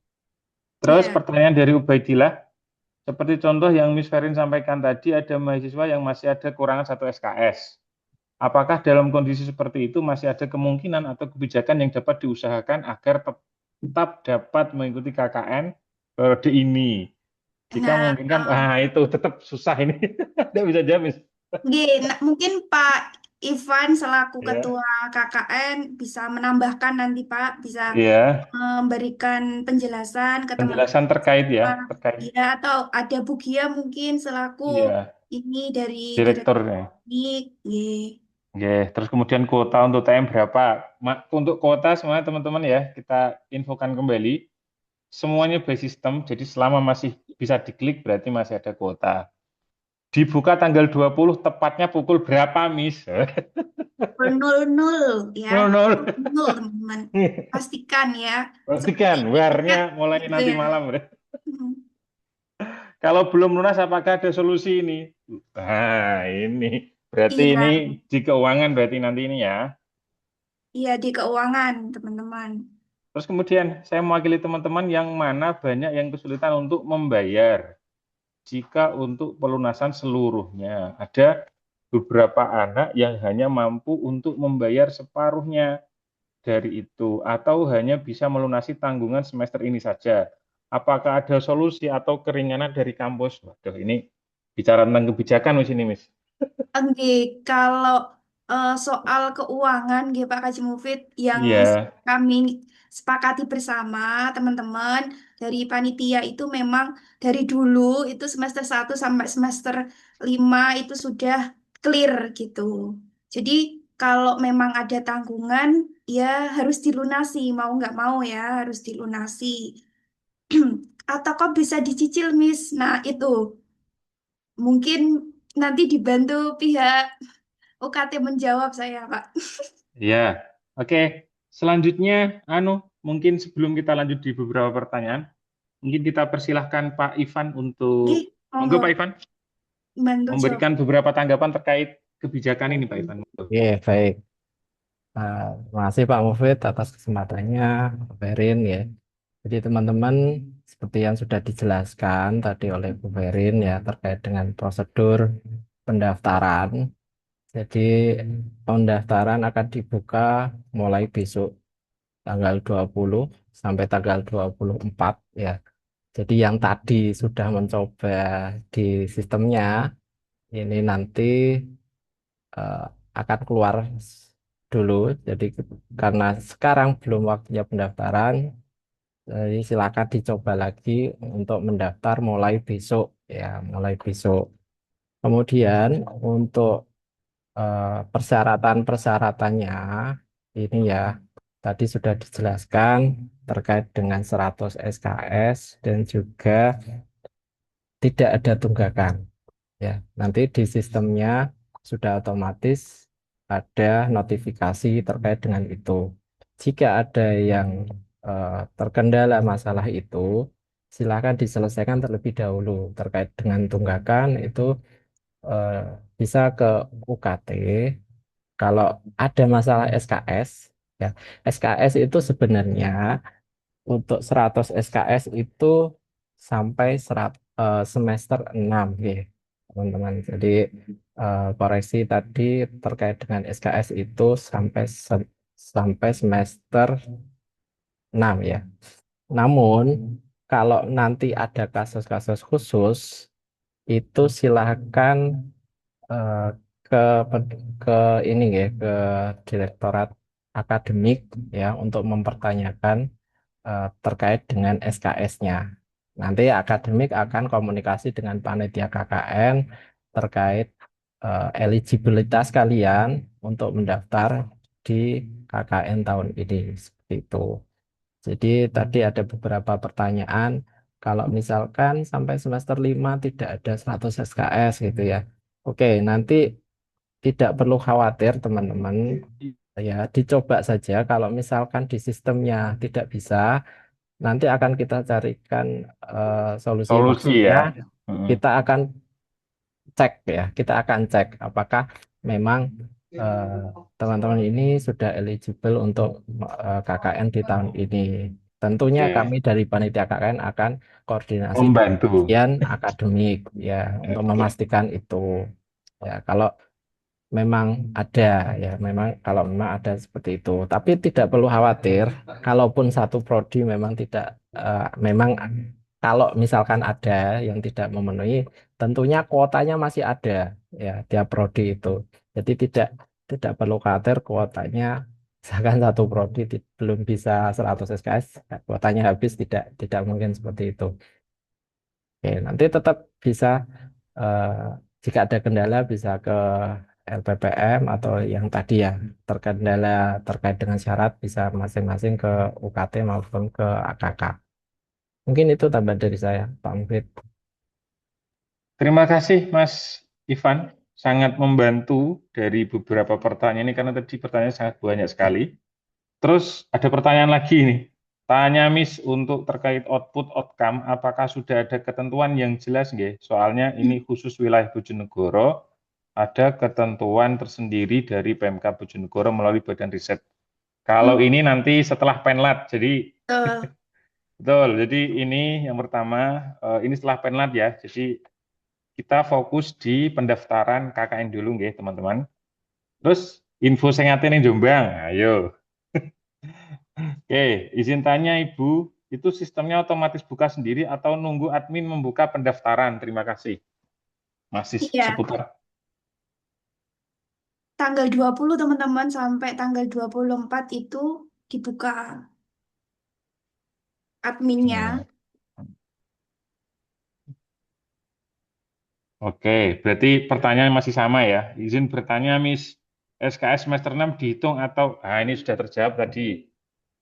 Terus Ya. pertanyaan dari Ubaidillah, seperti contoh yang Miss Ferin sampaikan tadi, ada mahasiswa yang masih ada kurangan 1 SKS. Apakah dalam kondisi seperti itu masih ada kemungkinan atau kebijakan yang dapat diusahakan agar tetap dapat mengikuti KKN periode ini? Jika Nah, memungkinkan, itu tetap susah ini. Tidak bisa jawab, Miss. mungkin Pak Ivan selaku Ya. Ketua KKN bisa menambahkan nanti Pak, bisa Iya, memberikan penjelasan ke penjelasan teman-teman terkait ya, semua. terkait. Ya, atau ada Bugia mungkin selaku Iya, ini dari Direktur direkturnya. Teknik. Nggih. Oke, terus kemudian kuota untuk TM berapa? Untuk kuota semuanya teman-teman ya, kita infokan kembali. Semuanya by system, jadi selama masih bisa diklik berarti masih ada kuota. Dibuka tanggal 20, tepatnya pukul berapa, Miss? 00 ya. 00. 00 teman-teman. Pastikan ya. Pastikan, warnya mulai Gitu nanti ya. malam. Hmm. Kalau belum lunas, apakah ada solusi ini? Nah, ini. Berarti Iya, ini di keuangan berarti nanti ini ya. iya di keuangan teman-teman. Terus kemudian saya mewakili teman-teman yang mana banyak yang kesulitan untuk membayar. Jika untuk pelunasan seluruhnya, ada beberapa anak yang hanya mampu untuk membayar separuhnya dari itu, atau hanya bisa melunasi tanggungan semester ini saja. Apakah ada solusi atau keringanan dari kampus? Waduh, ini bicara tentang kebijakan di sini, Miss. Oke, kalau soal keuangan, gitu Pak Kaji Mufid, yang Iya. kami sepakati bersama teman-teman dari panitia itu memang dari dulu itu semester 1 sampai semester 5 itu sudah clear gitu. Jadi kalau memang ada tanggungan ya harus dilunasi, mau nggak mau ya harus dilunasi. Atau kok bisa dicicil, Miss? Nah, itu mungkin nanti dibantu pihak UKT menjawab saya, Pak. Ya, oke. Selanjutnya, mungkin sebelum kita lanjut di beberapa pertanyaan, mungkin kita persilahkan Pak Ivan untuk, Oke, monggo monggo Pak Ivan, bantu jawab. memberikan beberapa tanggapan terkait kebijakan ini Pak Ivan. Oke, baik. Terima kasih Pak Mufid atas kesempatannya, Pak Ferin ya. Jadi teman-teman seperti yang sudah dijelaskan tadi oleh Bu Ferin ya terkait dengan prosedur pendaftaran. Jadi pendaftaran akan dibuka mulai besok tanggal 20 sampai tanggal 24 ya. Jadi yang tadi sudah mencoba di sistemnya ini nanti eh, akan keluar dulu. Jadi karena sekarang belum waktunya pendaftaran, jadi silakan dicoba lagi untuk mendaftar mulai besok ya, mulai besok. Kemudian untuk persyaratan-persyaratannya ini ya tadi sudah dijelaskan terkait dengan 100 SKS dan juga tidak ada tunggakan. Ya, nanti di sistemnya sudah otomatis ada notifikasi terkait dengan itu. Jika ada yang terkendala masalah itu, silakan diselesaikan terlebih dahulu terkait dengan tunggakan itu eh, bisa ke UKT. Kalau ada masalah SKS, ya SKS itu sebenarnya untuk 100 SKS itu sampai semester 6 ya, teman-teman. Jadi koreksi tadi terkait dengan SKS itu sampai semester 6 ya. Namun kalau nanti ada kasus-kasus khusus itu silahkan eh, ke ke ini ya ke Direktorat Akademik ya untuk mempertanyakan terkait dengan SKS-nya. Nanti akademik akan komunikasi dengan panitia KKN terkait eligibilitas kalian untuk mendaftar di KKN tahun ini. Seperti itu. Jadi tadi ada beberapa pertanyaan. Kalau misalkan sampai semester 5 tidak ada 100 SKS gitu ya. Oke, nanti tidak perlu khawatir teman-teman. Ya, dicoba saja kalau misalkan di sistemnya tidak bisa, nanti akan kita carikan solusi. Solusi Maksudnya ya. Mm-mm. kita akan cek ya, kita akan cek apakah memang eh, teman-teman ini sudah eligible untuk KKN di tahun ini. Tentunya Oke. kami dari panitia KKN akan koordinasi dengan Membantu. bagian akademik ya untuk Oke. memastikan itu. Ya, kalau memang ada ya, kalau memang ada seperti itu. Tapi tidak perlu khawatir, kalaupun satu prodi memang tidak, memang kalau misalkan ada yang tidak memenuhi, tentunya kuotanya masih ada ya tiap prodi itu. Jadi tidak perlu khawatir kuotanya. Misalkan satu prodi belum bisa 100 SKS, kuotanya habis, tidak mungkin seperti itu. Oke, nanti tetap bisa eh, jika ada kendala bisa ke LPPM atau yang tadi ya terkendala terkait dengan syarat bisa masing-masing ke UKT maupun ke AKK. Mungkin itu tambahan dari saya, Pak Mufid. Terima kasih Mas Ivan, sangat membantu dari beberapa pertanyaan ini karena tadi pertanyaan sangat banyak sekali. Terus ada pertanyaan lagi nih. Tanya Miss untuk terkait output outcome, apakah sudah ada ketentuan yang jelas nggih? Soalnya ini khusus wilayah Bojonegoro, ada ketentuan tersendiri dari PMK Bojonegoro melalui Badan Riset. Kalau ini nanti setelah Penlat, jadi betul. Jadi ini yang pertama, ini setelah Penlat ya. Jadi kita fokus di pendaftaran KKN dulu nggih, teman-teman. Terus info sing ate ning Jombang, ayo. Oke, izin tanya Ibu, itu sistemnya otomatis buka sendiri atau nunggu admin membuka pendaftaran? Terima kasih. Masih Iya, seputar. tanggal 20 teman-teman sampai tanggal 24 itu dibuka. adminnya. Oke, berarti pertanyaan masih sama ya. Izin bertanya, Miss, SKS semester 6 dihitung atau... Ah, ini sudah terjawab tadi.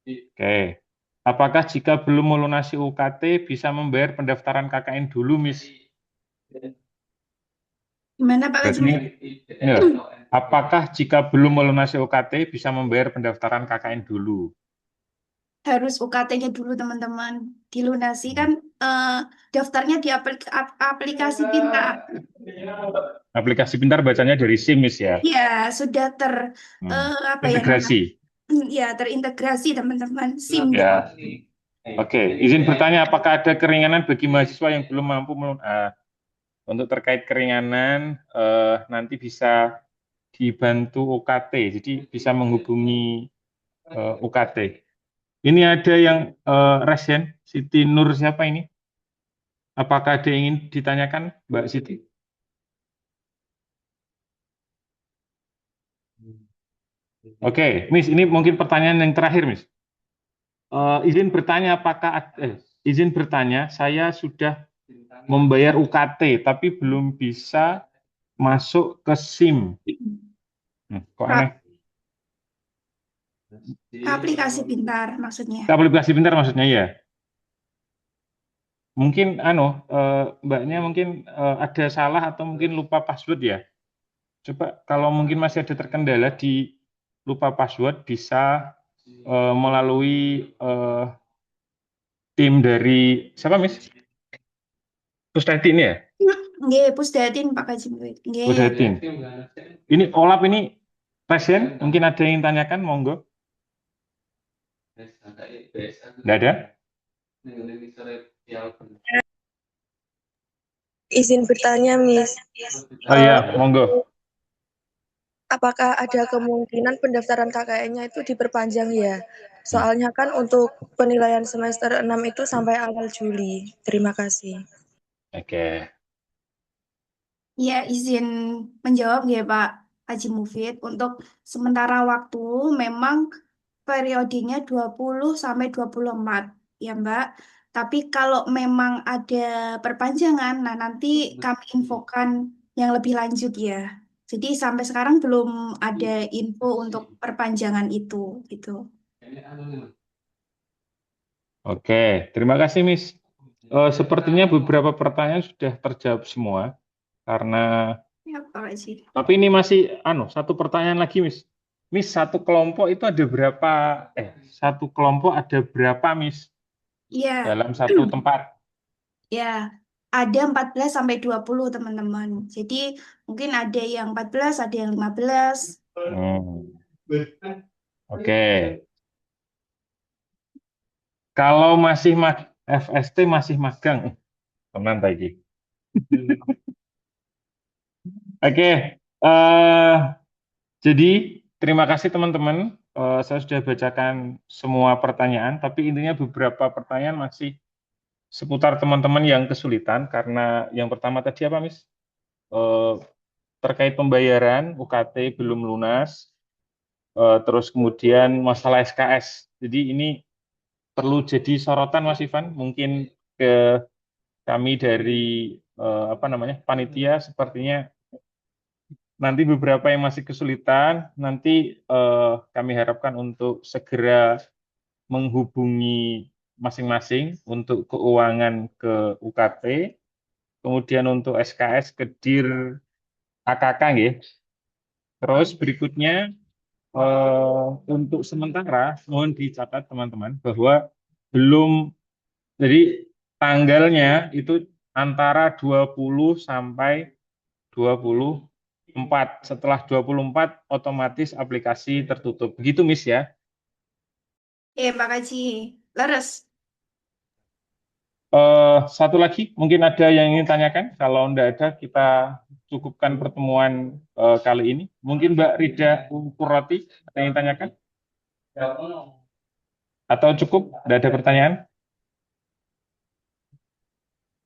Oke. Apakah jika belum melunasi UKT bisa membayar pendaftaran KKN dulu, Miss? Gimana Pak Berarti, Haji? ya, apakah jika belum melunasi UKT bisa membayar pendaftaran KKN dulu? Harus UKT-nya dulu teman-teman. Dilunasi kan daftarnya di aplikasi Pintar. Aplikasi pintar bacanya dari SIM, Miss ya. Ya, sudah apa ya namanya? Integrasi. Ya, terintegrasi teman-teman. SIM. Ya. Oke, izin bertanya, apakah ada keringanan bagi mahasiswa yang belum mampu untuk terkait keringanan nanti bisa dibantu UKT, jadi bisa menghubungi UKT. Ini ada yang resen, Siti Nur siapa ini? Apakah ada yang ingin ditanyakan, Mbak Siti? Oke, Miss, ini mungkin pertanyaan yang terakhir, Miss. Izin bertanya, izin bertanya, saya sudah membayar UKT, tapi belum bisa masuk ke SIM. Kok aneh? Aplikasi Pintar maksudnya. Aplikasi pintar maksudnya ya. Mungkin mbaknya mungkin ada salah atau mungkin lupa password ya. Coba kalau mungkin masih ada terkendala di lupa password bisa melalui tim dari siapa, Miss? Pusdatin ya? Nggih, Pusdatin Pak Haji. Nggih. Pusdatin. Ini Olap ini pasien, mungkin ada yang tanyakan, monggo. Nggak ada? Izin bertanya, Miss. Oh iya, monggo. Apakah ada kemungkinan pendaftaran KKN-nya itu diperpanjang ya? Soalnya kan untuk penilaian semester 6 itu sampai awal Juli. Terima kasih. Oke. Ya, izin menjawab ya Pak Haji Mufid. Untuk sementara waktu memang periodenya 20 sampai 24 ya Mbak. Tapi kalau memang ada perpanjangan, nah nanti kami infokan yang lebih lanjut ya. Jadi sampai sekarang belum ada info untuk perpanjangan itu gitu. Oke, terima kasih, Miss. Sepertinya beberapa pertanyaan sudah terjawab semua karena Ya Pak Haji. tapi ini masih satu pertanyaan lagi, Miss. Miss, satu kelompok itu ada berapa? Satu kelompok ada berapa, Miss? Iya. Dalam satu tempat. Ya, ada 14 sampai 20 teman-teman. Jadi mungkin ada yang 14, ada yang 15. Oke. Kalau masih FST masih magang, teman tadi. Oke, jadi terima kasih teman-teman. Saya sudah bacakan semua pertanyaan, tapi intinya beberapa pertanyaan masih seputar teman-teman yang kesulitan karena yang pertama tadi apa, Miss? Terkait pembayaran UKT belum lunas, terus kemudian masalah SKS. Jadi ini perlu jadi sorotan, Mas Ivan. Mungkin ke kami dari panitia sepertinya nanti beberapa yang masih kesulitan, nanti kami harapkan untuk segera menghubungi masing-masing untuk keuangan ke UKT, kemudian untuk SKS ke DIR AKK, nggih. Terus berikutnya untuk sementara mohon dicatat teman-teman bahwa belum, jadi tanggalnya itu antara 20 sampai 24. Setelah 24 otomatis aplikasi tertutup. Begitu, Miss ya. Pak Haji. Leres. Satu lagi, mungkin ada yang ingin tanyakan. Kalau tidak ada, kita cukupkan pertemuan kali ini. Mungkin Mbak Rida Kurati ada yang tanyakan? Atau cukup? Tidak ada pertanyaan?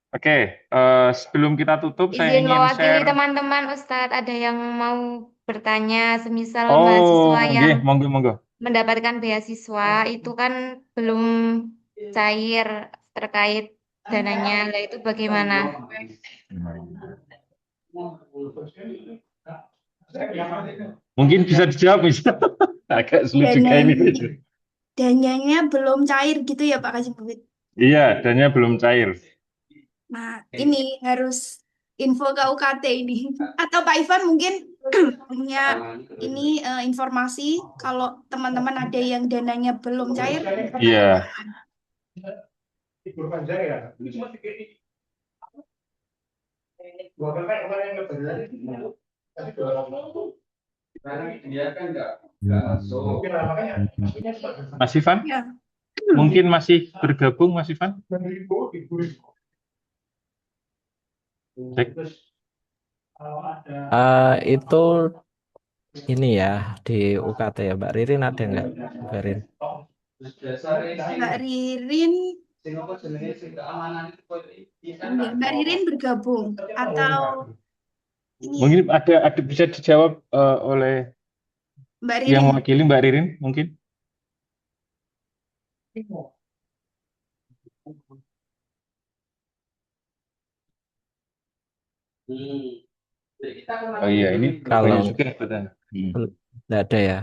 Oke, sebelum kita tutup, saya Izin ingin mewakili share. teman-teman Ustadz, ada yang mau bertanya, semisal Oh, mahasiswa yang monggo. mendapatkan beasiswa itu kan belum cair terkait dananya. Lah itu bagaimana? Mungkin bisa dijawab, bisa. Agak sulit juga ini. Dananya belum cair gitu ya Pak Kasih Bubit. Iya, dananya belum cair. Nah, ini harus info ke UKT ini. Atau Pak Ivan mungkin punya ini informasi kalau teman-teman ada yang dananya belum cair. Iya. Mas Ivan? Ya. Mungkin masih bergabung, Mas Ivan? Cek. Itu ini ya di UKT ya, Mbak Ririn ada nggak, Mbak Ririn? Mbak Ririn, Mbak Ririn bergabung atau ini ya? Mungkin ada bisa dijawab oleh Mbak yang Ririn. mewakili Mbak Ririn, mungkin? Oh iya, ini Kalau banyak juga pertanyaan. nggak ada ya,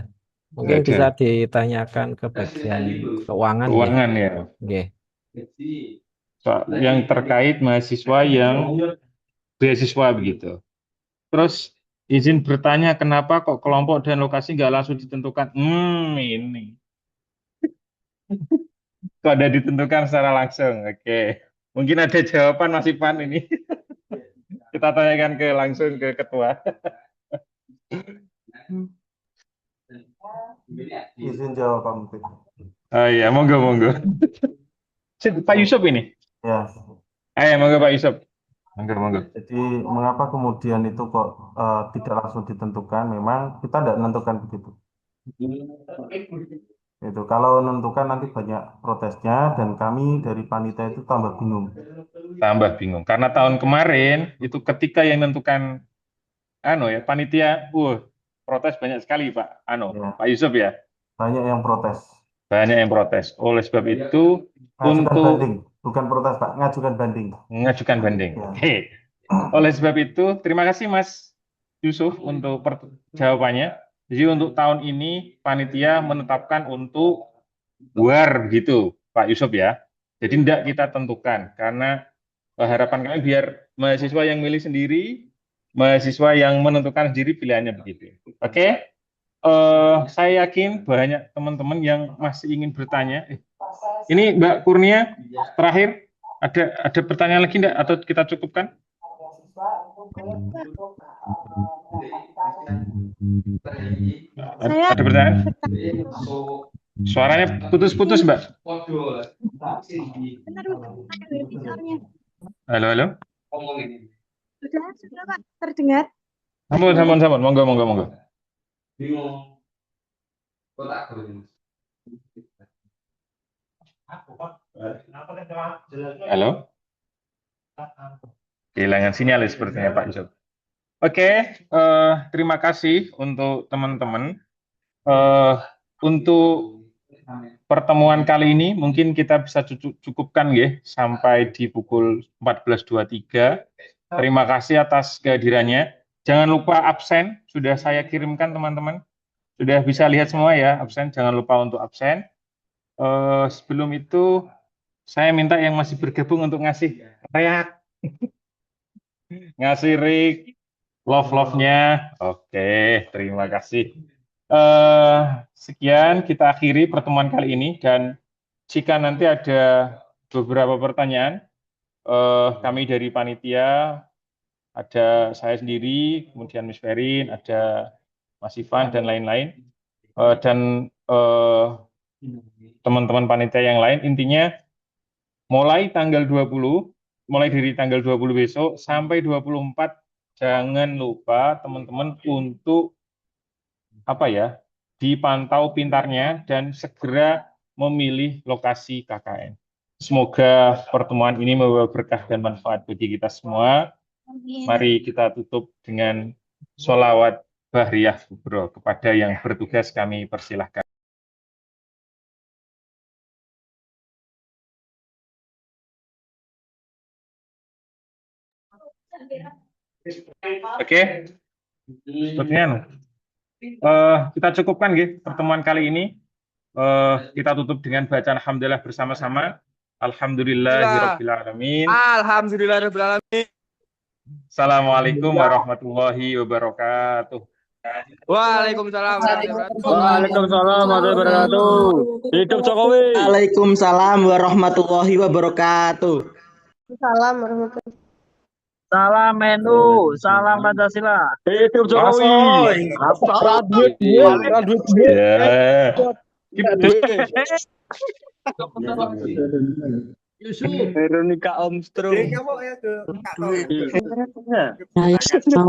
mungkin Nggak ada. bisa ditanyakan ke bagian keuangan ya. Keuangan ya. Oke. Yang terkait mahasiswa yang beasiswa begitu. Terus izin bertanya, kenapa kok kelompok dan lokasi nggak langsung ditentukan? Ini. Kok ada ditentukan secara langsung? Oke. Mungkin ada jawaban Mas Ivan ini. Kita tanyakan langsung ke ketua. Izin jawab Pak Mufid. Oh iya, monggo. Pak Yusuf ini. Ya. Ayo, monggo Pak Yusuf. Monggo. Jadi mengapa kemudian itu kok tidak langsung ditentukan? Memang kita tidak menentukan begitu. Itu kalau menentukan nanti banyak protesnya dan kami dari panitia itu tambah bingung. Karena tahun kemarin itu ketika yang menentukan panitia, protes banyak sekali Pak Ya. Pak Yusuf ya. Banyak yang protes. Oleh sebab itu Ngajukan banding, bukan protes Pak, ngajukan banding. Ya. Oke. Oleh sebab itu terima kasih Mas Yusuf untuk jawabannya. Jadi untuk tahun ini panitia menetapkan untuk war gitu Pak Yusuf ya. Jadi tidak kita tentukan karena harapan kami biar mahasiswa yang milih sendiri, mahasiswa yang menentukan sendiri pilihannya begitu. Oke? Saya yakin banyak teman-teman yang masih ingin bertanya. Ini Mbak Kurnia terakhir ada pertanyaan lagi enggak atau kita cukupkan? Ada pertanyaan? Suaranya putus-putus Mbak. Halo. Sudah Pak, terdengar? Sampun, monggo. Halo. Kehilangan sinyal sepertinya Pak Yusuf. Oke, terima kasih untuk teman-teman. Untuk pertemuan kali ini mungkin kita bisa cukupkan ya sampai di pukul 14.23. Terima kasih atas kehadirannya. Jangan lupa absen, sudah saya kirimkan teman-teman. Sudah bisa lihat semua ya absen, jangan lupa untuk absen. Sebelum itu saya minta yang masih bergabung untuk ngasih reak, ngasih rik, love-nya. Oke, terima kasih. Sekian kita akhiri pertemuan kali ini dan jika nanti ada beberapa pertanyaan, kami dari panitia, ada saya sendiri, kemudian Miss Ferin, ada Mas Ivan dan lain-lain, dan teman-teman panitia yang lain, intinya mulai dari tanggal 20 besok sampai 24, jangan lupa teman-teman untuk dipantau pintarnya dan segera memilih lokasi KKN. Semoga pertemuan ini membawa berkah dan manfaat bagi kita semua. Mari kita tutup dengan sholawat Bahriyah Kubro. Kepada yang bertugas kami persilahkan. Oke, sepertinya kita cukupkan gitu pertemuan kali ini. Kita tutup dengan bacaan alhamdulillah bersama-sama. Alhamdulillahirabbil alamin. Alhamdulillahirabbil alamin. Assalamualaikum warahmatullahi wabarakatuh. Waalaikumsalam warahmatullahi wabarakatuh. Waalaikumsalam warahmatullahi wabarakatuh. Hidup Jokowi. Waalaikumsalam warahmatullahi wabarakatuh. Salam warahmatullahi. Salam NU, salam Pancasila. Hidup Jokowi. Veronica Armstrong. Nah,